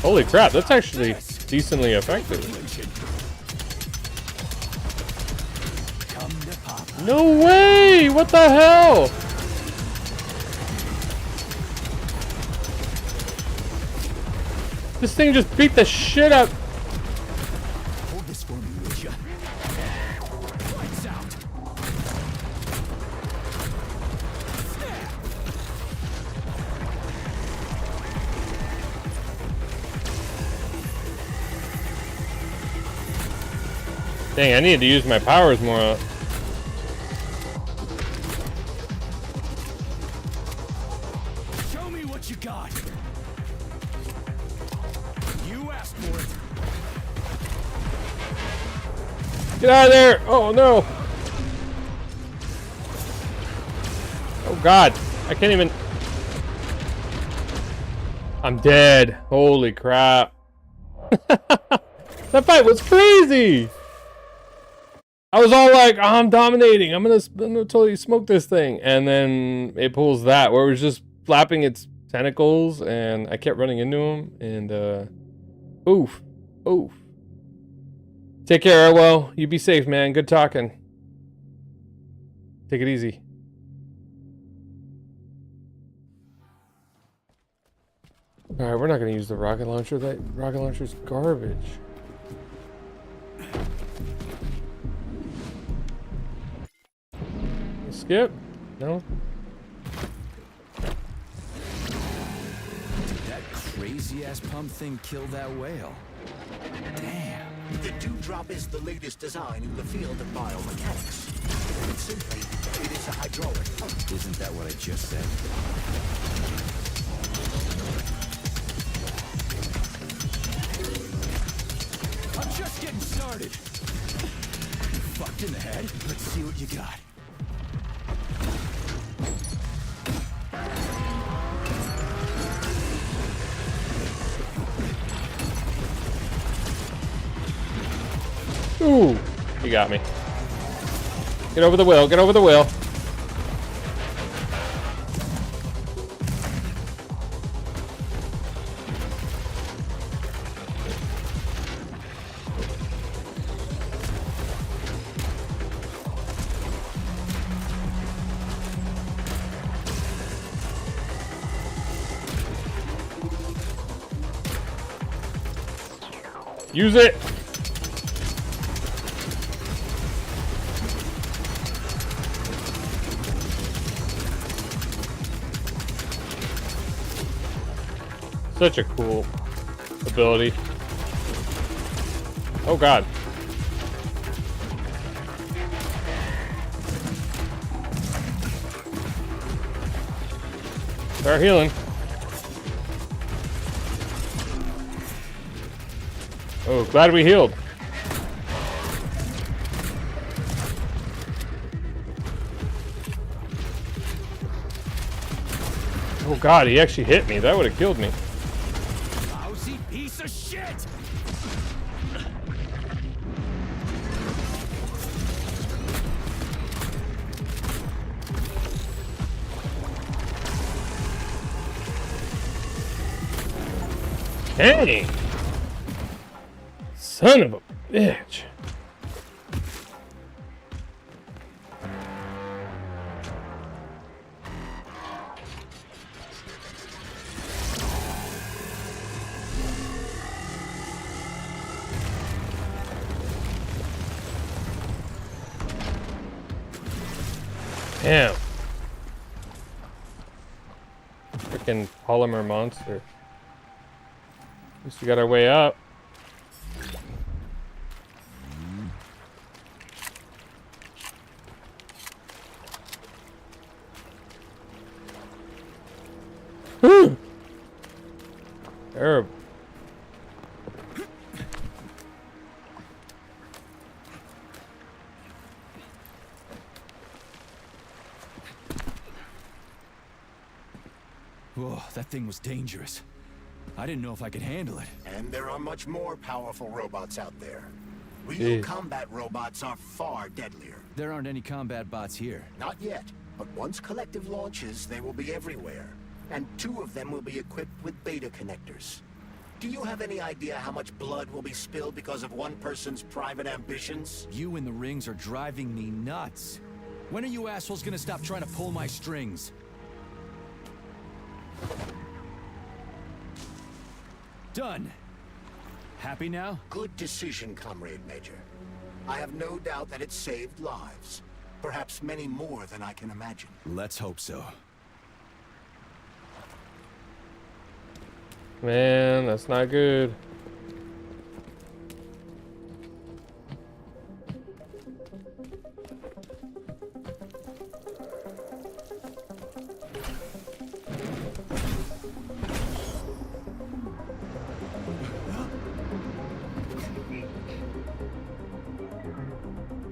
Holy crap, that's actually decently effective. No way! What the hell? This thing just beat the shit out. Hold this for me, would ya? Lights out. Dang, I need to use my powers more. Show me what you got. You asked for it. Get out of there! Oh no! Oh god, I can't even. I'm dead. Holy crap. That fight was crazy! I was all like, oh, I'm dominating. I'm gonna totally smoke this thing. And then it pulls that, where it was just flapping its tentacles, and I kept running into him, and oof. Oof. Take care, Arwell. You be safe, man. Good talking. Take it easy. Alright, we're not gonna use the rocket launcher. That rocket launcher's garbage. Skip? No? That crazy-ass pump thing killed that whale. Damn. The Dewdrop is the latest design in the field of biomechanics. Put simply, it is a hydraulic pump. Isn't that what I just said? I'm just getting started. You fucked in the head? Let's see what you got. Ooh, you got me. Get over the wheel, get over the wheel. Use it. Such a cool ability. Oh god. Start healing. Oh, glad we healed. Oh god, he actually hit me. That would have killed me. Lousy piece of shit! Dang! Son of a bitch. Damn. freaking polymer monster. At least we got our way up. Terrible. Whoa, that thing was dangerous. I didn't know if I could handle it. And there are much more powerful robots out there. Real Jeez. combat robots are far deadlier. There aren't any combat bots here. Not yet, but once Collective launches, they will be everywhere. And 2 of them will be equipped with beta connectors. Do you have any idea how much blood will be spilled because of one person's private ambitions? You and the rings are driving me nuts. When are you assholes gonna stop trying to pull my strings? Done. Happy now? Good decision, Comrade Major. I have no doubt that it saved lives. Perhaps many more than I can imagine. Let's hope so. Man, that's not good.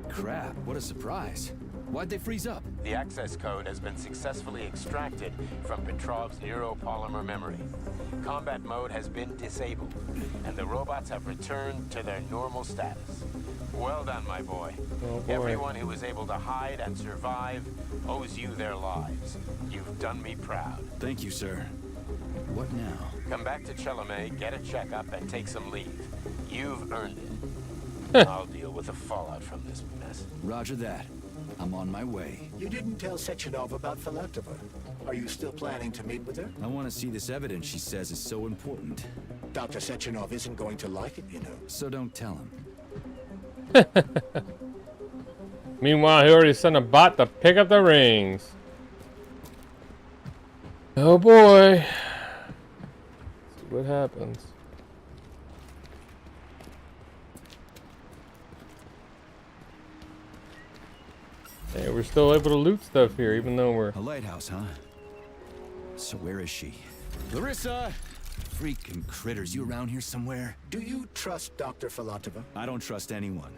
Crap, what a surprise. Why'd they freeze up? The access code has been successfully extracted from Petrov's neuropolymer memory. Combat mode has been disabled, and the robots have returned to their normal status. Well done, my boy. Oh, boy. Everyone who was able to hide and survive owes you their lives. You've done me proud. Thank you, sir. What now? Come back to Chelomey, get a checkup, and take some leave. You've earned it. I'll deal with the fallout from this mess. Roger that. I'm on my way. You didn't tell Sechenov about Filatova. Are you still planning to meet with her? I want to see this evidence she says is so important. Dr. Sechenov isn't going to like it, you know. So don't tell him. Meanwhile, he already sent a bot to pick up the rings. Oh boy. Let's see what happens. Hey, we're still able to loot stuff here, even though we're... A lighthouse, huh? So where is she? Larissa! Freaking critters, you around here somewhere? Do you trust Dr. Filatova? I don't trust anyone.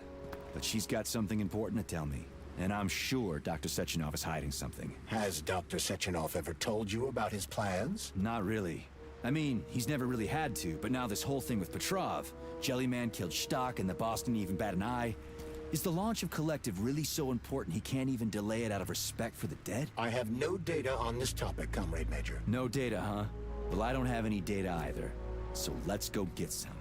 But she's got something important to tell me. And I'm sure Dr. Sechenov is hiding something. Has Dr. Sechenov ever told you about his plans? Not really. I mean, he's never really had to, but now this whole thing with Petrov, Jellyman killed Stock and the boss didn't even bat an eye. Is the launch of Collective really so important he can't even delay it out of respect for the dead? I have no data on this topic, Comrade Major. No data, huh? Well, I don't have any data either. So let's go get some.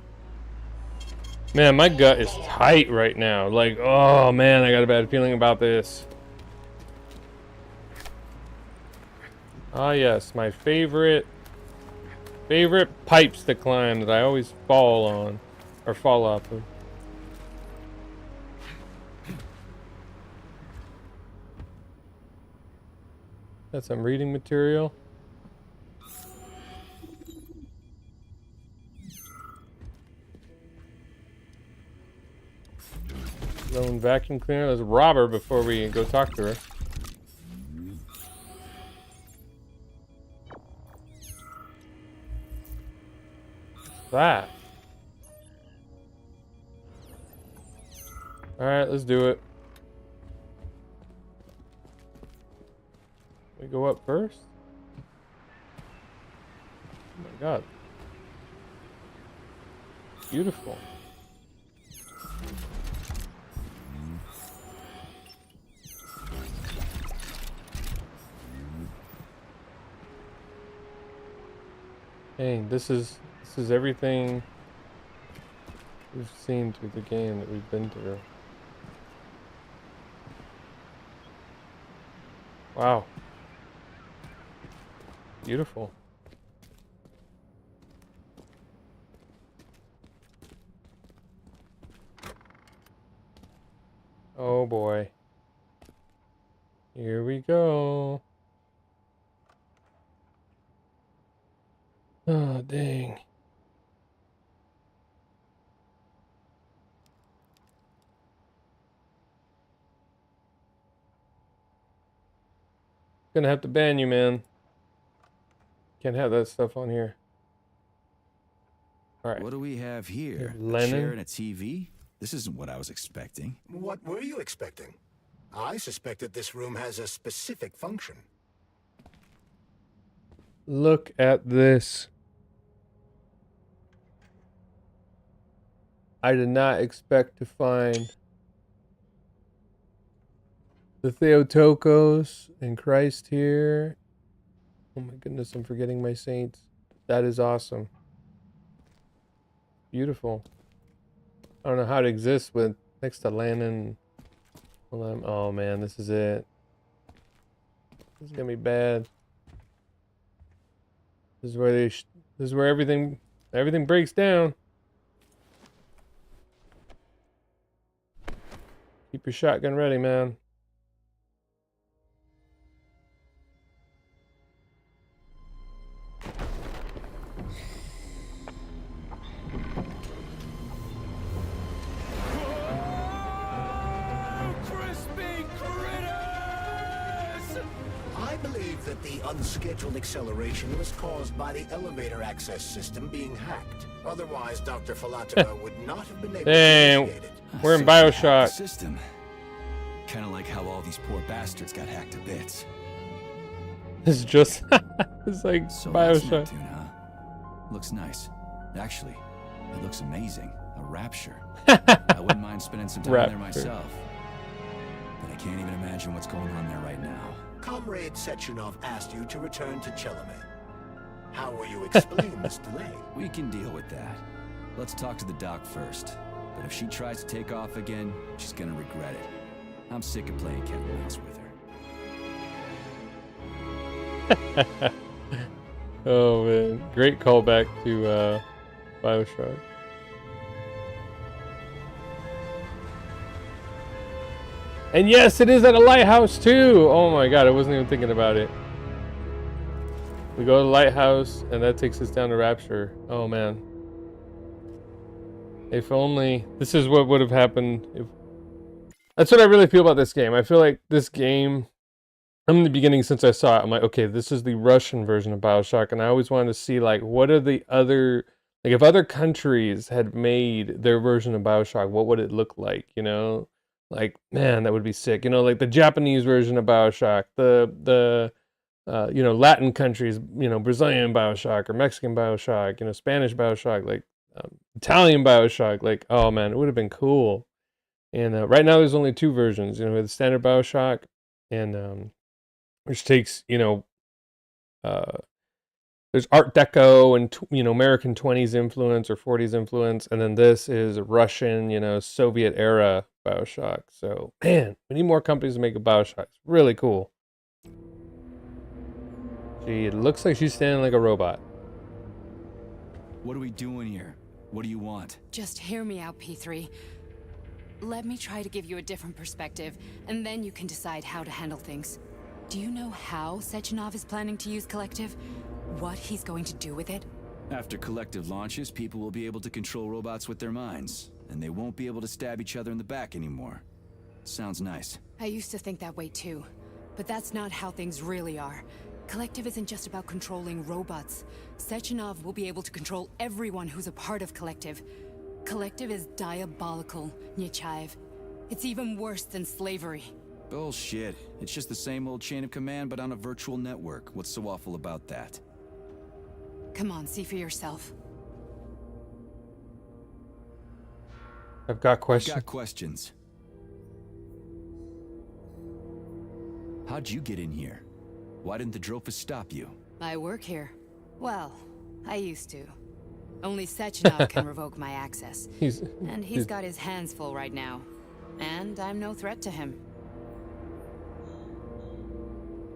Man, my gut is tight right now. Like, oh man, I got a bad feeling about this. Ah yes, my favorite pipes to climb that I always fall on, or fall off of. Got some reading material. Lone vacuum cleaner. Let's rob her before we go talk to her. That. Alright, let's do it. We go up first? Oh my god. Beautiful. Dang, this is everything we've seen through the game that we've been through. Wow. Beautiful. Oh boy. Here we go. Oh, dang. Gonna have to ban you, man. Can't have that stuff on here. All right. What do we have here? A Lennon. chair and a TV? This isn't what I was expecting. What were you expecting? I suspected this room has a specific function. Look at this. I did not expect to find the Theotokos and Christ here. Oh my goodness, I'm forgetting my saints. That is awesome. Beautiful. I don't know how it exists with next to Lannon. Oh man, this is it. This is gonna be bad. This is where this is where everything breaks down. Keep your shotgun ready, man. I believe that the unscheduled acceleration was caused by the elevator access system being hacked. Otherwise, Dr. Falatova would not have been able to initiate it. We're in BioShock. System. Kind of like how all these poor bastards got hacked to bits. It's just it's like So that's BioShock. Neptune, huh? Looks nice. Actually, it looks amazing. A rapture. I wouldn't mind spending some time there Rapture. myself. But I can't even imagine what's going on there right now. Comrade Sechenov asked you to return to Chelome. How will you explain this delay? We can deal with that. Let's talk to the doc first. But if she tries to take off again, she's gonna regret it. I'm sick of playing cat and mouse with her. Oh man, great callback to BioShock. And yes, it is at a lighthouse too. Oh my god, I wasn't even thinking about it. We go to the lighthouse, and that takes us down to Rapture. Oh man. If only this is what would have happened if. That's what I really feel about this game. I feel like this game, from the beginning since I saw it, I'm like, okay, this is the Russian version of BioShock, and I always wanted to see like what are the other, like if other countries had made their version of BioShock, what would it look like? You know, like man, that would be sick. You know, like the Japanese version of BioShock, the you know, Latin countries, you know, Brazilian BioShock or Mexican BioShock, you know, Spanish BioShock, like Italian BioShock. Like, oh man, it would have been cool. And right now there's only two versions, you know, the standard BioShock and which takes, you know, there's Art Deco and, you know, American 20s influence or 40s influence. And then this is Russian, you know, Soviet era BioShock. So, man, we need more companies to make a BioShock. It's really cool. Gee, it looks like she's standing like a robot. What are we doing here? What do you want? Just hear me out, P3. Let me try to give you a different perspective, and then you can decide how to handle things. Do you know how Sechenov is planning to use Collective? What he's going to do with it? After Collective launches, people will be able to control robots with their minds, and they won't be able to stab each other in the back anymore. Sounds nice. I used to think that way too, but that's not how things really are. Collective isn't just about controlling robots. Sechenov will be able to control everyone who's a part of Collective. Collective is diabolical, Nechayev. It's even worse than slavery. Bullshit. It's just the same old chain of command, but on a virtual network. What's so awful about that? Come on, see for yourself. I've got questions. Got questions. How'd you get in here? Why didn't the Drofus stop you? I work here. Well, I used to. Only Sechenov can revoke my access. He's got his hands full right now. And I'm no threat to him.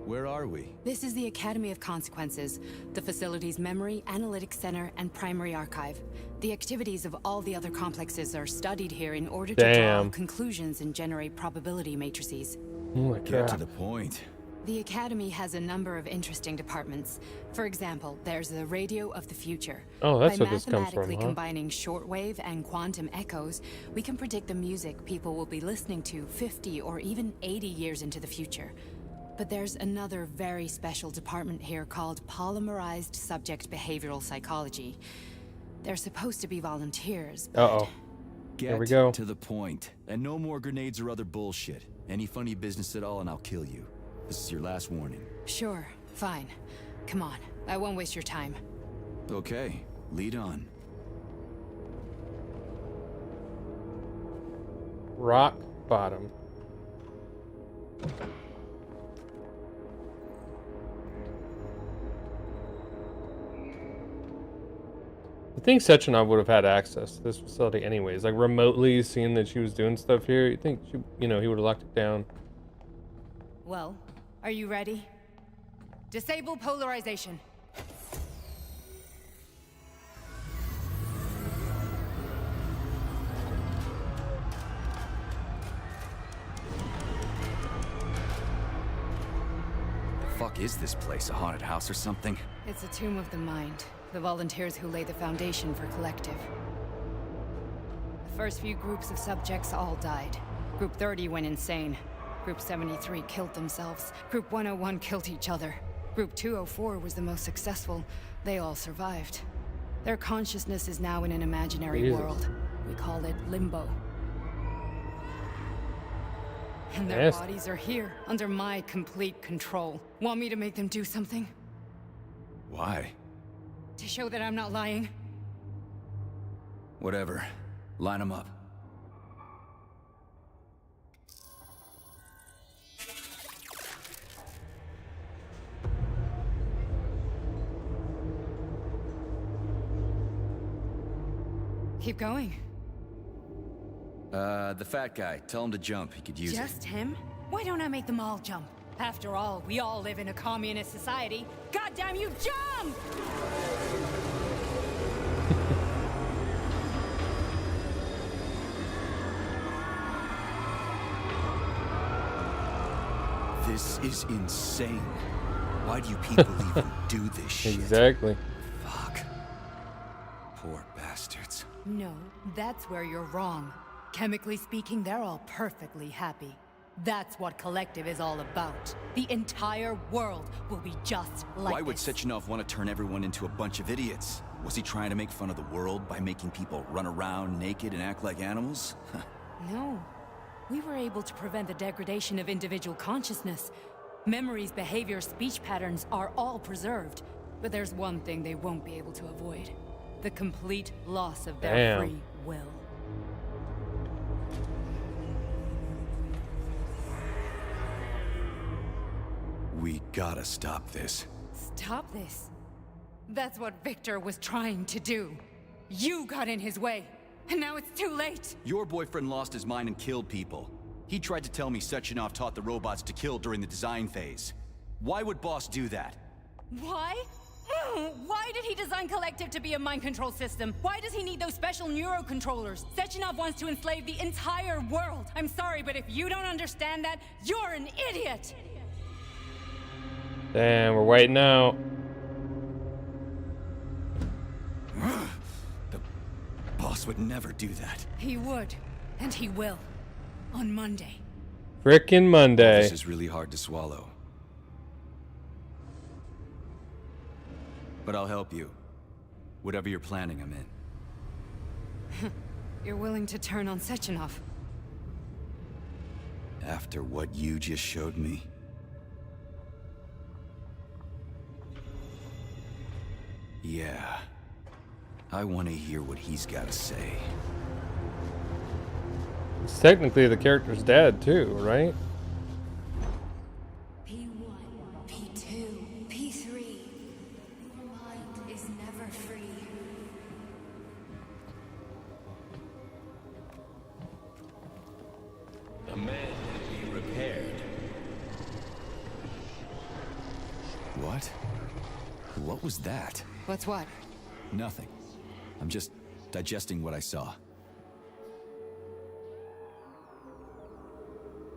Where are we? This is the Academy of Consequences, the facility's memory, analytics center, and primary archive. The activities of all the other complexes are studied here in order to draw conclusions and generate probability matrices. Oh my Get God. to the point. The Academy has a number of interesting departments. For example, there's the Radio of the Future. Oh, that's By what this comes from, mathematically huh? combining shortwave and quantum echoes, we can predict the music people will be listening to 50 or even 80 years into the future. But there's another very special department here called Polymerized Subject Behavioral Psychology. They're supposed to be volunteers, but... Uh-oh. There we go. Get to the point. And no more grenades or other bullshit. Any funny business at all and I'll kill you. This is your last warning. Sure, fine. Come on, I won't waste your time. Okay, lead on. Rock bottom. I think Sechenov would have had access to this facility anyways, like remotely seeing that she was doing stuff here. You think she, he would have locked it down. Well, are you ready? Disable polarization. The fuck is this place? A haunted house or something? It's a tomb of the mind. The volunteers who lay the foundation for Collective. The first few groups of subjects all died. Group 30 went insane. Group 73 killed themselves. Group 101 killed each other. Group 204 was the most successful. They all survived. Their consciousness is now in an imaginary Jesus. world. We call it Limbo. And their Yes. bodies are here, under my complete control. Want me to make them do something? Why? To show that I'm not lying? Whatever. Line them up. Keep going. The fat guy. Tell him to jump. He could use it. Just him? Why don't I make them all jump? After all, we all live in a communist society. God damn you, jump! This is insane. Why do you people even do this shit? Exactly. Fuck. Poor bastards. No, that's where you're wrong. Chemically speaking, they're all perfectly happy. That's what Collective is all about. The entire world will be just like Why would this. Sechenov want to turn everyone into a bunch of idiots? Was he trying to make fun of the world by making people run around naked and act like animals? No. We were able to prevent the degradation of individual consciousness. Memories, behavior, speech patterns are all preserved. But there's one thing they won't be able to avoid. The complete loss of their Damn. free will. We gotta stop this. Stop this. That's what Victor was trying to do. You got in his way, and now it's too late. Your boyfriend lost his mind and killed people. He tried to tell me Sechenov taught the robots to kill during the design phase. Why would Boss do that? Why? Why did he design Collective to be a mind control system? Why does he need those special neurocontrollers? Sechenov wants to enslave the entire world. I'm sorry, but if you don't understand that, you're an idiot! Damn, we're waiting out. The Boss would never do that. He would, and he will. On Monday. Frickin' Monday. This is really hard to swallow. But I'll help you. Whatever you're planning, I'm in. You're willing to turn on Sechenov? After what you just showed me? Yeah. I want to hear what he's got to say. It's technically the character's dad too, right? P1, P2, P3. Your mind is never free. A man can be repaired. What? What was that? What's what? Nothing. I'm just digesting what I saw.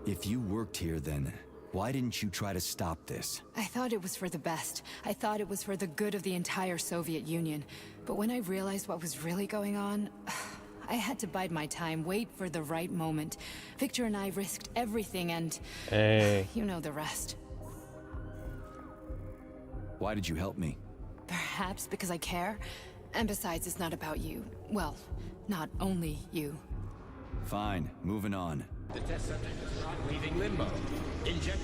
If you worked here, then Why didn't you try to stop this? I thought it was for the best. I thought it was for the good of the entire Soviet Union. But when I realized what was really going on, I had to bide my time, wait for the right moment. Victor and I risked everything and... Hey. You know the rest. Why did you help me? Perhaps because I care. And besides, it's not about you. Well, not only you. Fine, moving on. The test subject is not leaving limbo. Inject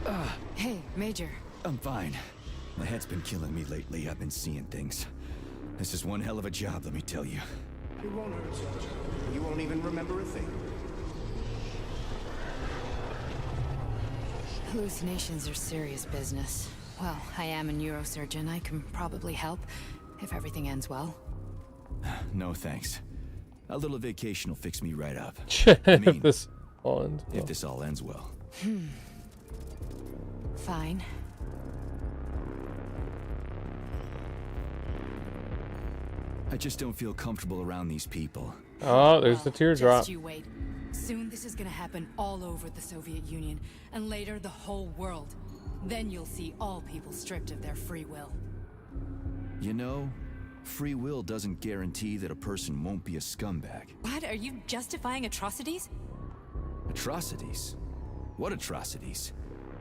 neurotransmitter. Hey, Major. I'm fine. My head's been killing me lately. I've been seeing things. This is one hell of a job, let me tell you. It won't hurt, Sergeant. You won't even remember a thing. Hallucinations are serious business. Well, I am a neurosurgeon. I can probably help, if everything ends well. No thanks. A little vacation will fix me right up. If this all ends well. If this all ends well. Fine. I just don't feel comfortable around these people. Oh, there's the teardrop. Just you wait. Soon this is gonna happen all over the Soviet Union, and later the whole world. Then you'll see all people stripped of their free will. You know, free will doesn't guarantee that a person won't be a scumbag. What? Are you justifying atrocities? Atrocities? What atrocities?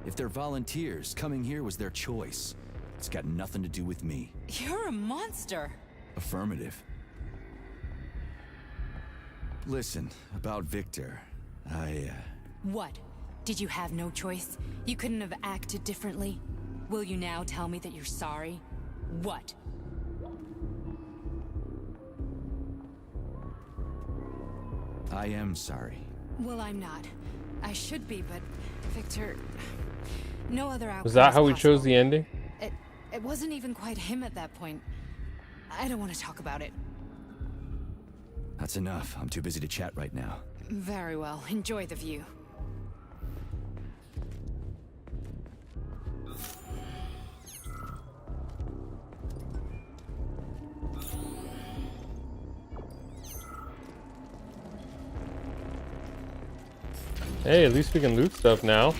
If they're volunteers, coming here was their choice. It's got nothing to do with me. You're a monster. Affirmative. Listen, about Victor, What? Did you have no choice? You couldn't have acted differently? Will you now tell me that you're sorry? What? I am sorry. Well, I'm not. I should be, but Victor... No other outcome Was that how we possible. chose the ending? It wasn't even quite him at that point. I don't want to talk about it. That's enough. I'm too busy to chat right now. Very well. Enjoy the view. Hey, at least we can loot stuff now.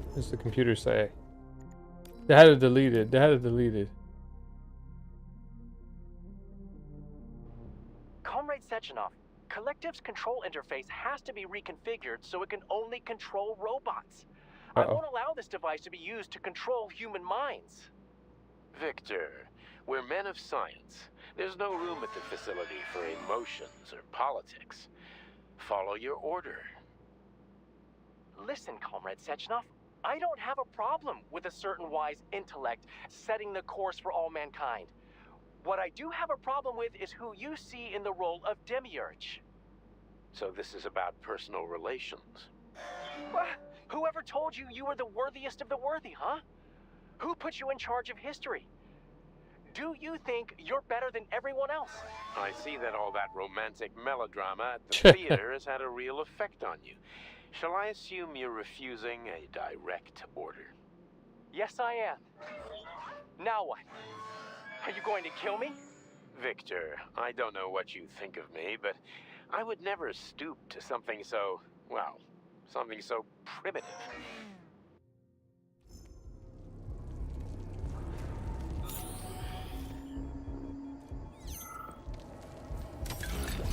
What does the computer say? Data deleted. Data deleted. Comrade Sechenov, Collective's control interface has to be reconfigured so it can only control robots. I won't allow this device to be used to control human minds. Victor, we're men of science. There's no room at the facility for emotions or politics. Follow your order. Listen, Comrade Sechenov, I don't have a problem with a certain wise intellect setting the course for all mankind. What I do have a problem with is who you see in the role of Demiurge. So this is about personal relations. Whoever told you you were the worthiest of the worthy, huh? Who put you in charge of history? Do you think you're better than everyone else? I see that all that romantic melodrama at the theater has had a real effect on you. Shall I assume you're refusing a direct order? Yes, I am. Now what? Are you going to kill me? Victor, I don't know what you think of me, but I would never stoop to something so, well, something so primitive.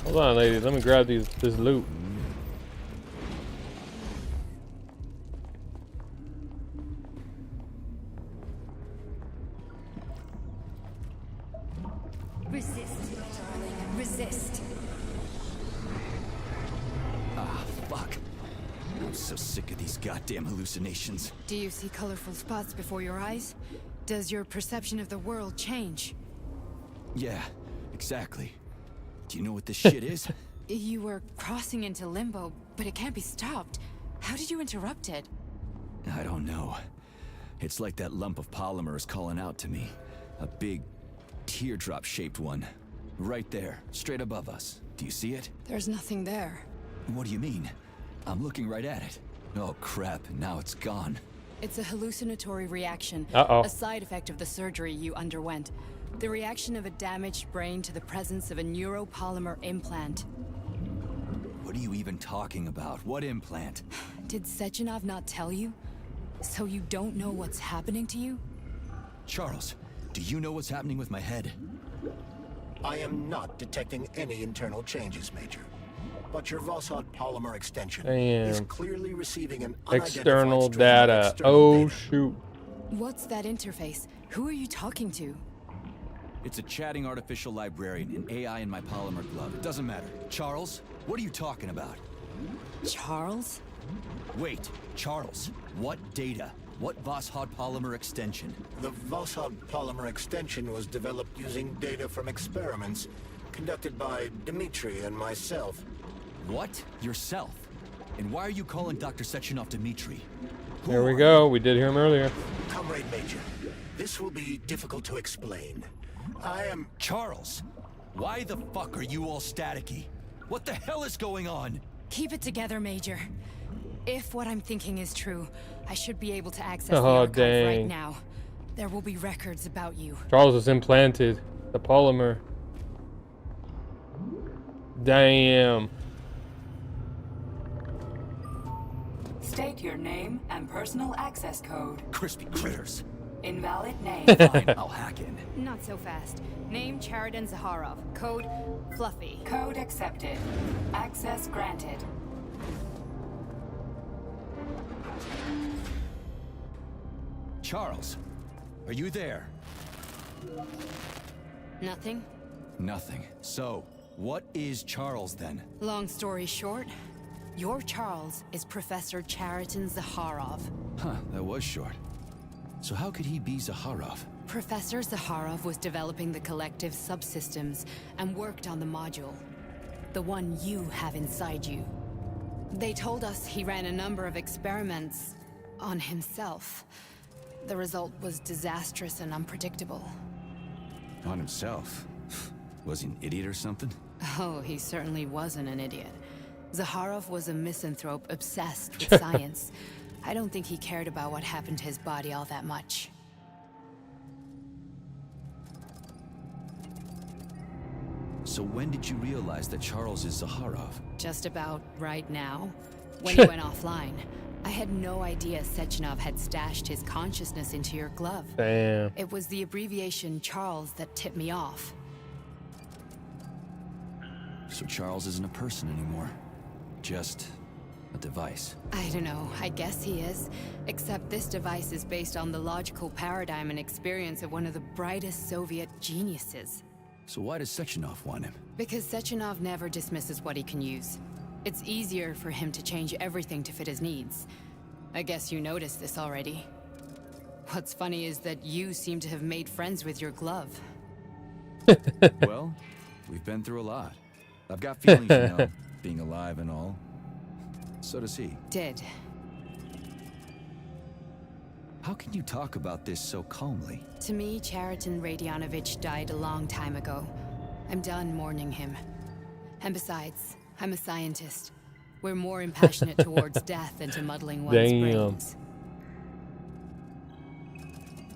Hold on, ladies. Let me grab this loot. Resist, darling. Resist. Ah, fuck. I'm so sick of these goddamn hallucinations. Do you see colorful spots before your eyes? Does your perception of the world change? Yeah, exactly. Do you know what this shit is? You were crossing into limbo, but it can't be stopped. How did you interrupt it? I don't know. It's like that lump of polymer is calling out to me. A big, teardrop-shaped one. Right there, straight above us. Do you see it? There's nothing there. What do you mean? I'm looking right at it. Oh crap, now it's gone. It's a hallucinatory reaction. Uh-oh. A side effect of the surgery you underwent. The reaction of a damaged brain to the presence of a neuropolymer implant. What are you even talking about? What implant? Did Sechenov not tell you? So you don't know what's happening to you? Charles, do you know what's happening with my head? I am not detecting any internal changes, Major. But your Voskhod polymer extension is clearly receiving an external unidentified stream of data. external Oh, data. shoot. What's that interface? Who are you talking to? It's a chatting artificial librarian, an AI in my polymer glove. It doesn't matter. Charles, what are you talking about? Charles? Wait, Charles, what data? What Voskhod polymer extension? The Voskhod polymer extension was developed using data from experiments conducted by Dmitri and myself. What? Yourself? And why are you calling Dr. Sechenov Dmitri? There we go. We did hear him earlier. Comrade Major, this will be difficult to explain. I am... Charles, why the fuck are you all staticky? What the hell is going on? Keep it together, Major. If what I'm thinking is true, I should be able to access the Oh, archive right dang. now. There will be records about you. Charles was implanted. The polymer. Damn. State your name and personal access code. Crispy critters. Invalid name. Fine, I'll hack in. Not so fast. Name Chariton Zaharov. Code Fluffy. Code accepted. Access granted. Charles, are you there? Nothing? Nothing. So, what is Charles then? Long story short, your Charles is Professor Chariton Zaharov. Huh, that was short. So how could he be Zaharov? Professor Zaharov was developing the collective subsystems and worked on the module. The one you have inside you. They told us he ran a number of experiments on himself. The result was disastrous and unpredictable. On himself? Was he an idiot or something? Oh, he certainly wasn't an idiot. Zaharov was a misanthrope obsessed with science. I don't think he cared about what happened to his body all that much. So when did you realize that Charles is Zaharov? Just about right now, when he went offline. I had no idea Sechenov had stashed his consciousness into your glove. Damn. It was the abbreviation Charles that tipped me off. So Charles isn't a person anymore. Just a device. I don't know, I guess he is. Except this device is based on the logical paradigm and experience of one of the brightest Soviet geniuses. So why does Sechenov want him? Because Sechenov never dismisses what he can use. It's easier for him to change everything to fit his needs. I guess you noticed this already. What's funny is that you seem to have made friends with your glove. Well, we've been through a lot. I've got feelings, you know, being alive and all. So does he. Did. How can you talk about this so calmly? To me, Chariton Radionovich died a long time ago. I'm done mourning him. And besides, I'm a scientist. We're more impassionate towards death than to muddling one's brains.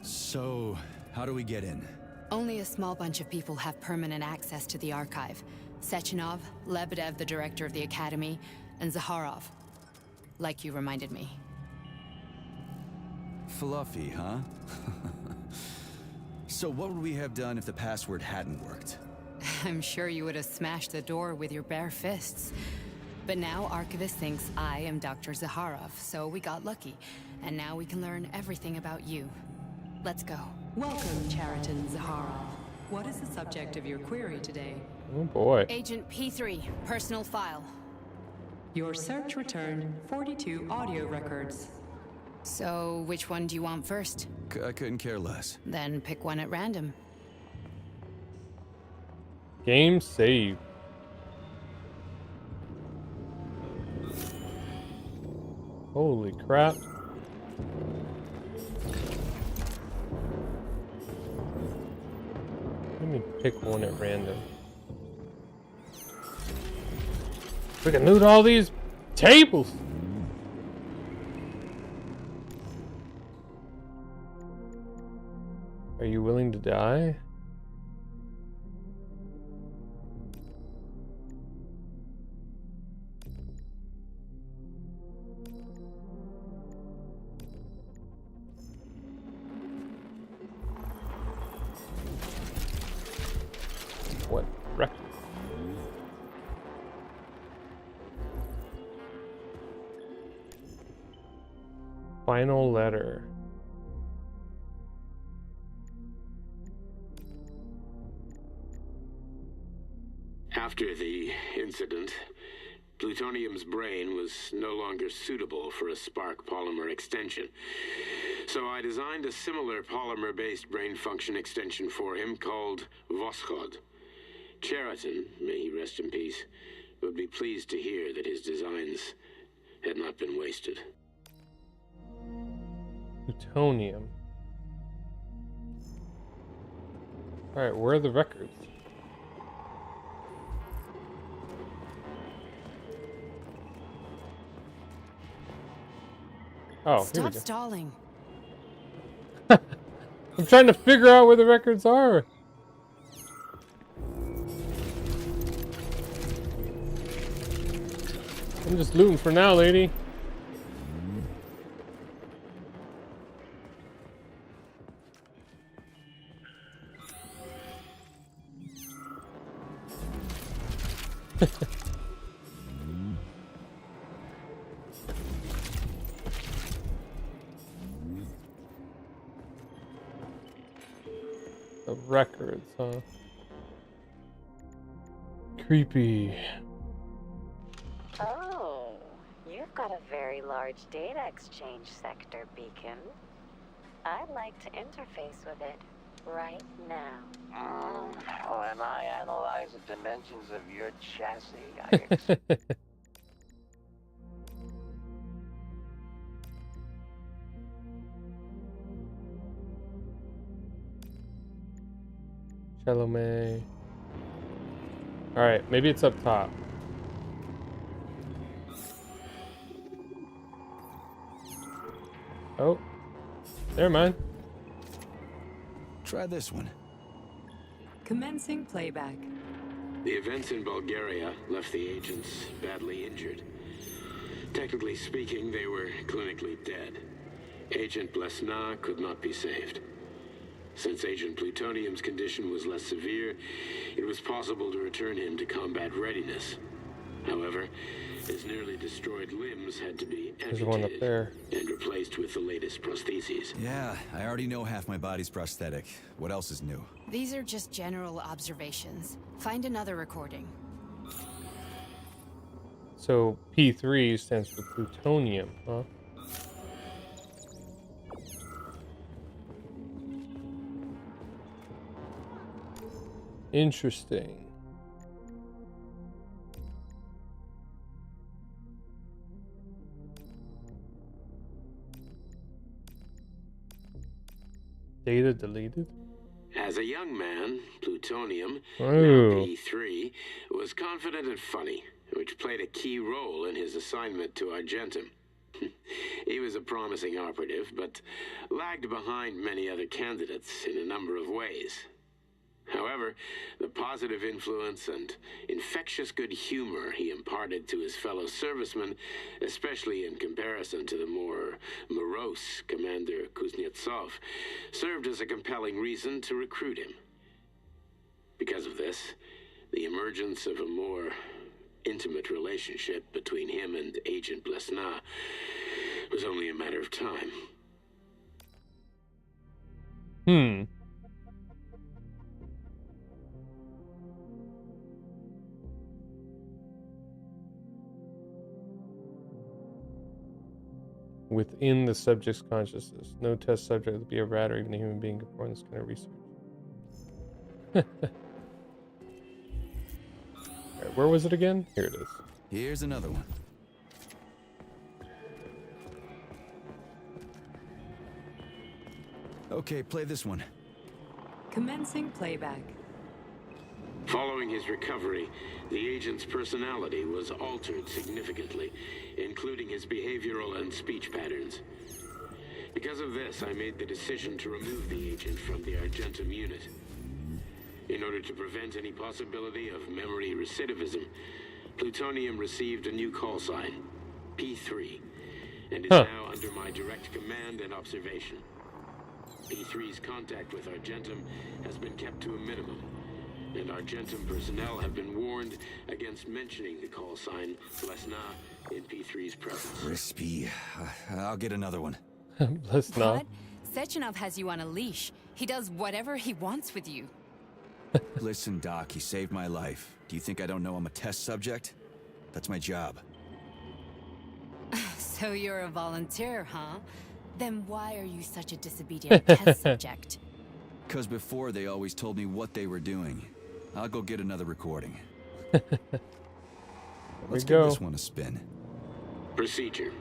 So, how do we get in? Only a small bunch of people have permanent access to the archive. Sechenov, Lebedev, the director of the academy, and Zaharov. Like you reminded me. Fluffy, huh? So what would we have done if the password hadn't worked? I'm sure you would have smashed the door with your bare fists. But now Archivist thinks I am Dr. Zaharov, so we got lucky. And now we can learn everything about you. Let's go. Welcome, Chariton Zaharov. What is the subject of your query today? Oh boy. Agent P3, personal file. Your search returned 42 audio records. So, which one do you want first? I couldn't care less. Then pick one at random. Game save. Holy crap. pick one at random. We can loot all these tables. Are you willing to die? What record? Final letter. After the incident, Plutonium's brain was no longer suitable for a spark polymer extension. So I designed a similar polymer-based brain function extension for him called Voskhod. Cheriton, may he rest in peace, would be pleased to hear that his designs had not been wasted. Plutonium. Alright, where are the records? Oh, Stop stalling. I'm trying to figure out where the records are. I'm just looting for now, lady. The records, huh? Creepy. Oh, you've got a very large data exchange sector, Beacon. I'd like to interface with it right now. When I analyze the dimensions of your chassis, Chalamet. Alright, maybe it's up top. Oh. Never mind. Try this one. Commencing playback. The events in Bulgaria left the agents badly injured. Technically speaking, they were clinically dead. Agent Blesna could not be saved. Since Agent Plutonium's condition was less severe, it was possible to return him to combat readiness. However, his nearly destroyed limbs had to be There's one up there. and replaced with the latest prostheses. Yeah, I already know half my body's prosthetic. What else is new? These are just general observations. Find another recording. So P3 stands for plutonium, huh? Interesting. Data deleted? As a young man, Plutonium, now Oh. P3, was confident and funny, which played a key role in his assignment to Argentum. He was a promising operative, but lagged behind many other candidates in a number of ways. However, the positive influence and infectious good humor he imparted to his fellow servicemen, especially in comparison to the more morose Commander Kuznetsov, served as a compelling reason to recruit him. Because of this, the emergence of a more intimate relationship between him and Agent Blesna was only a matter of time. Within the subject's consciousness. No test subject would be a rat or even a human being could perform this kind of research. Alright, where was it again? Here it is. Here's another one. Okay, play this one. Commencing playback. Following his recovery, the agent's personality was altered significantly, including his behavioral and speech patterns. Because of this, I made the decision to remove the agent from the Argentum unit. In order to prevent any possibility of memory recidivism, Plutonium received a new call sign, P3, and is now under my direct command and observation. P3's contact with Argentum has been kept to a minimum, and Argentum personnel have been warned against mentioning the call sign Lesna in P3's presence. Crispy. I'll get another one. Lesna. What? Sechenov has you on a leash. He does whatever he wants with you. Listen, Doc, he saved my life. Do you think I don't know I'm a test subject? That's my job. So you're a volunteer, huh? Then why are you such a disobedient test subject? Because before they always told me what they were doing. I'll go get another recording. Let's give this one a spin. Procedure.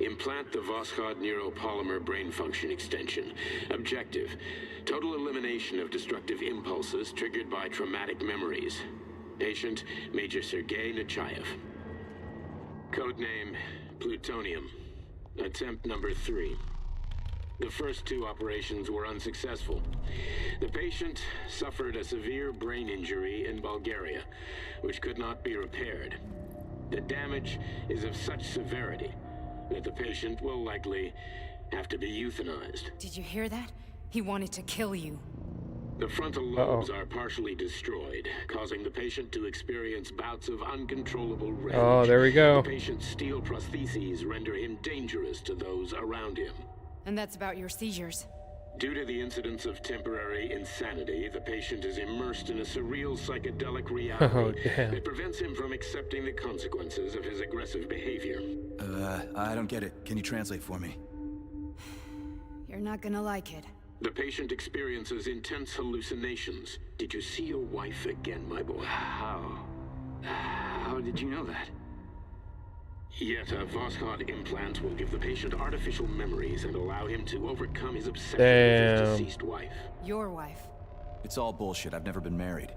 Implant the Voskhod neuropolymer brain function extension. Objective. Total elimination of destructive impulses triggered by traumatic memories. Patient, Major Sergei Nechayev. Codename, Plutonium. Attempt number 3. The first 2 operations were unsuccessful. The patient suffered a severe brain injury in Bulgaria, which could not be repaired. The damage is of such severity that the patient will likely have to be euthanized. Did you hear that? He wanted to kill you. The frontal lobes are partially destroyed, causing the patient to experience bouts of uncontrollable rage. Oh, there we go. The patient's steel prostheses render him dangerous to those around him. And that's about your seizures. Due to the incidence of temporary insanity, the patient is immersed in a surreal psychedelic reality that prevents him from accepting the consequences of his aggressive behavior. I don't get it. Can you translate for me? You're not gonna like it. The patient experiences intense hallucinations. Did you see your wife again, my boy? How did you know that? Yet a Voskhod implant will give the patient artificial memories and allow him to overcome his obsession with his deceased wife. Your wife. It's all bullshit. I've never been married.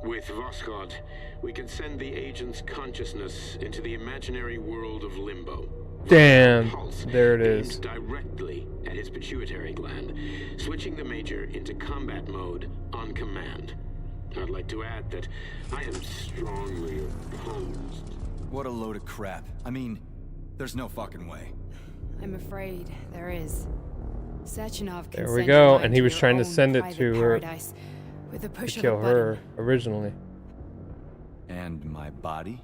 With Voskhod, we can send the agent's consciousness into the imaginary world of limbo. Damn, there it aimed is. Directly at his pituitary gland, switching the Major into combat mode on command. I'd like to add that I am strongly opposed. What a load of crap. I mean, there's no fucking way. I'm afraid there is. Sechenov can There we send go, your mind and he was your trying to own send it private to her paradise with a push to of kill a button. her originally. And my body?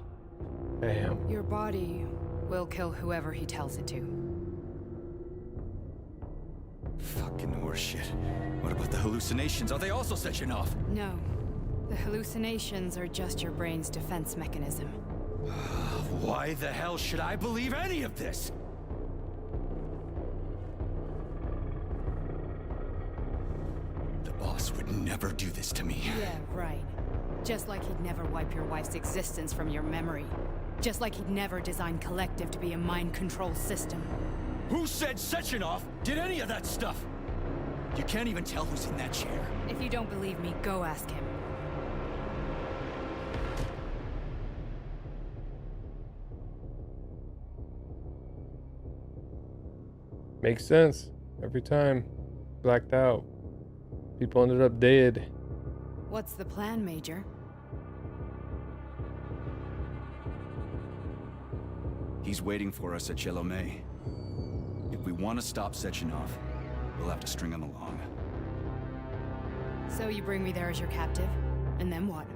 Damn. Your body will kill whoever he tells it to. Fucking horseshit. What about the hallucinations? Are they also Sechenov? No. The hallucinations are just your brain's defense mechanism. Why the hell should I believe any of this? The boss would never do this to me. Yeah, right. Just like he'd never wipe your wife's existence from your memory. Just like he'd never design Collective to be a mind control system. Who said Sechenov did any of that stuff? You can't even tell who's in that chair. If you don't believe me, go ask him. Makes sense. Every time. Blacked out. People ended up dead. What's the plan, Major? He's waiting for us at Chelomey. If we want to stop Sechenov, we'll have to string him along. So you bring me there as your captive, and then what?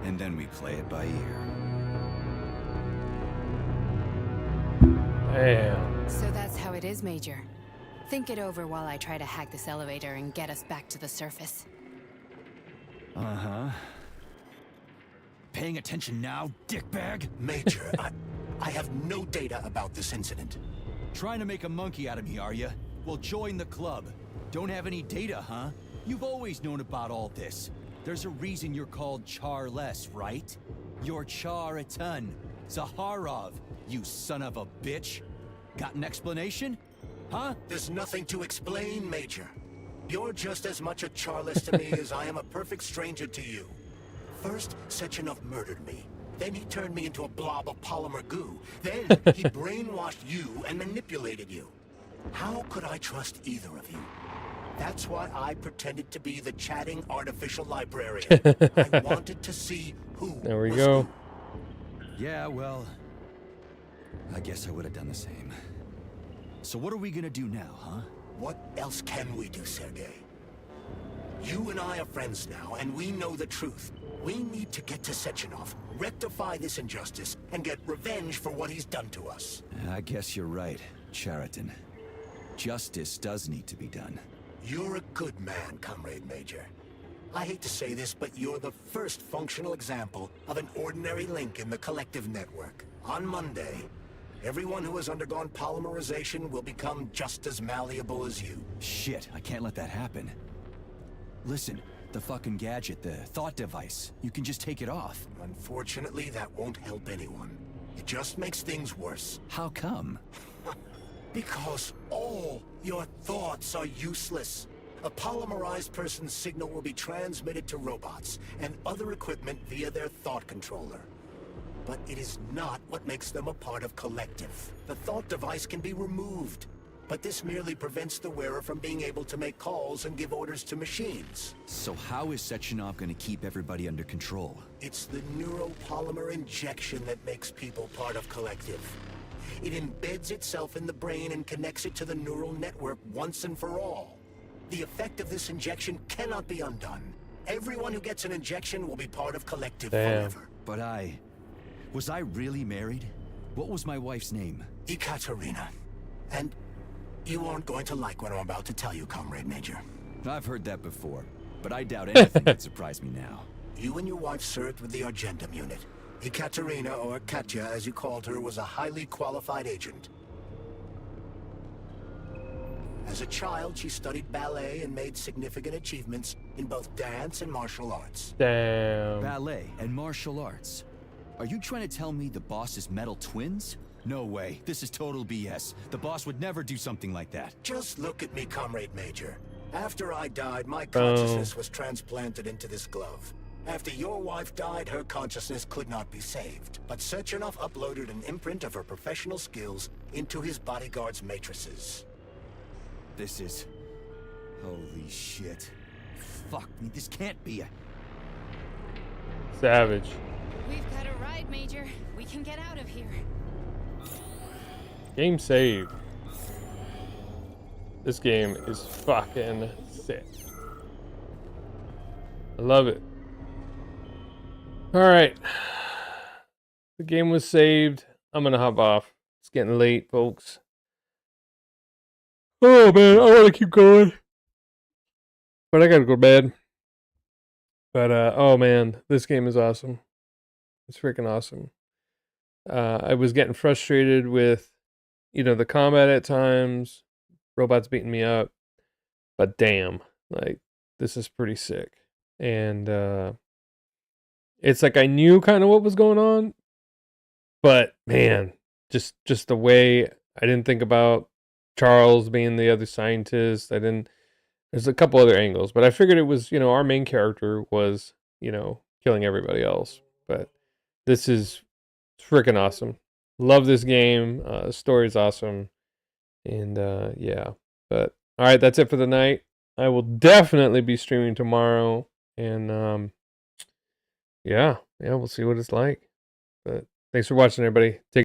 And then we play it by ear. Damn. So that's how it is, Major. Think it over while I try to hack this elevator and get us back to the surface. Uh-huh. Paying attention now, dickbag? Major, I have no data about this incident. Trying to make a monkey out of me, are you? Well, join the club. Don't have any data, huh? You've always known about all this. There's a reason you're called Charless, right? You're Char-Aton, Zaharov, you son of a bitch. Got an explanation? Huh? There's nothing to explain, Major. You're just as much a Charlist to me as I am a perfect stranger to you. First, Sechenov murdered me. Then he turned me into a blob of polymer goo. Then he brainwashed you and manipulated you. How could I trust either of you? That's why I pretended to be the chatting artificial librarian. I wanted to see who There we was go. who. Yeah, well, I guess I would have done the same. So what are we gonna do now, huh? What else can we do, Sergei? You and I are friends now, and we know the truth. We need to get to Sechenov, rectify this injustice, and get revenge for what he's done to us. I guess you're right, Chariton. Justice does need to be done. You're a good man, Comrade Major. I hate to say this, but you're the first functional example of an ordinary link in the collective network. On Monday, everyone who has undergone polymerization will become just as malleable as you. Shit, I can't let that happen. Listen, the fucking gadget, the thought device, you can just take it off. Unfortunately, that won't help anyone. It just makes things worse. How come? Because all your thoughts are useless. A polymerized person's signal will be transmitted to robots and other equipment via their thought controller. But it is not what makes them a part of Collective. The thought device can be removed, but this merely prevents the wearer from being able to make calls and give orders to machines. So how is Sechenov gonna keep everybody under control? It's the neuropolymer injection that makes people part of Collective. It embeds itself in the brain and connects it to the neural network once and for all. The effect of this injection cannot be undone. Everyone who gets an injection will be part of Collective forever. But was I really married? What was my wife's name? Ekaterina. And you aren't going to like what I'm about to tell you, Comrade Major. I've heard that before, but I doubt anything would surprise me now. You and your wife served with the Argentum unit. Ekaterina, or Katya as you called her, was a highly qualified agent. As a child, she studied ballet and made significant achievements in both dance and martial arts. Damn. Ballet and martial arts. Are you trying to tell me the boss is metal twins? No way. This is total BS. The boss would never do something like that. Just look at me, Comrade Major. After I died, my consciousness was transplanted into this glove. After your wife died, her consciousness could not be saved. But Sechenov uploaded an imprint of her professional skills into his bodyguard's matrices. This is... holy shit. Fuck me, this can't be a... Savage. We've got a ride, Major. We can get out of here. Game saved. This game is fucking sick. I love it. Alright. The game was saved. I'm gonna hop off. It's getting late, folks. Oh man, I wanna keep going. But I gotta go to bed. But oh man, this game is awesome. It's freaking awesome. I was getting frustrated with, you know, the combat at times, robots beating me up, but damn, like, this is pretty sick. And it's like I knew kind of what was going on, but man, just the way I didn't think about Charles being the other scientist. There's a couple other angles, but I figured it was, you know, our main character was, you know, killing everybody else. But this is freaking awesome. Love this game. The story's awesome. And yeah. But all right, that's it for the night. I will definitely be streaming tomorrow. And yeah, we'll see what it's like. But thanks for watching, everybody. Take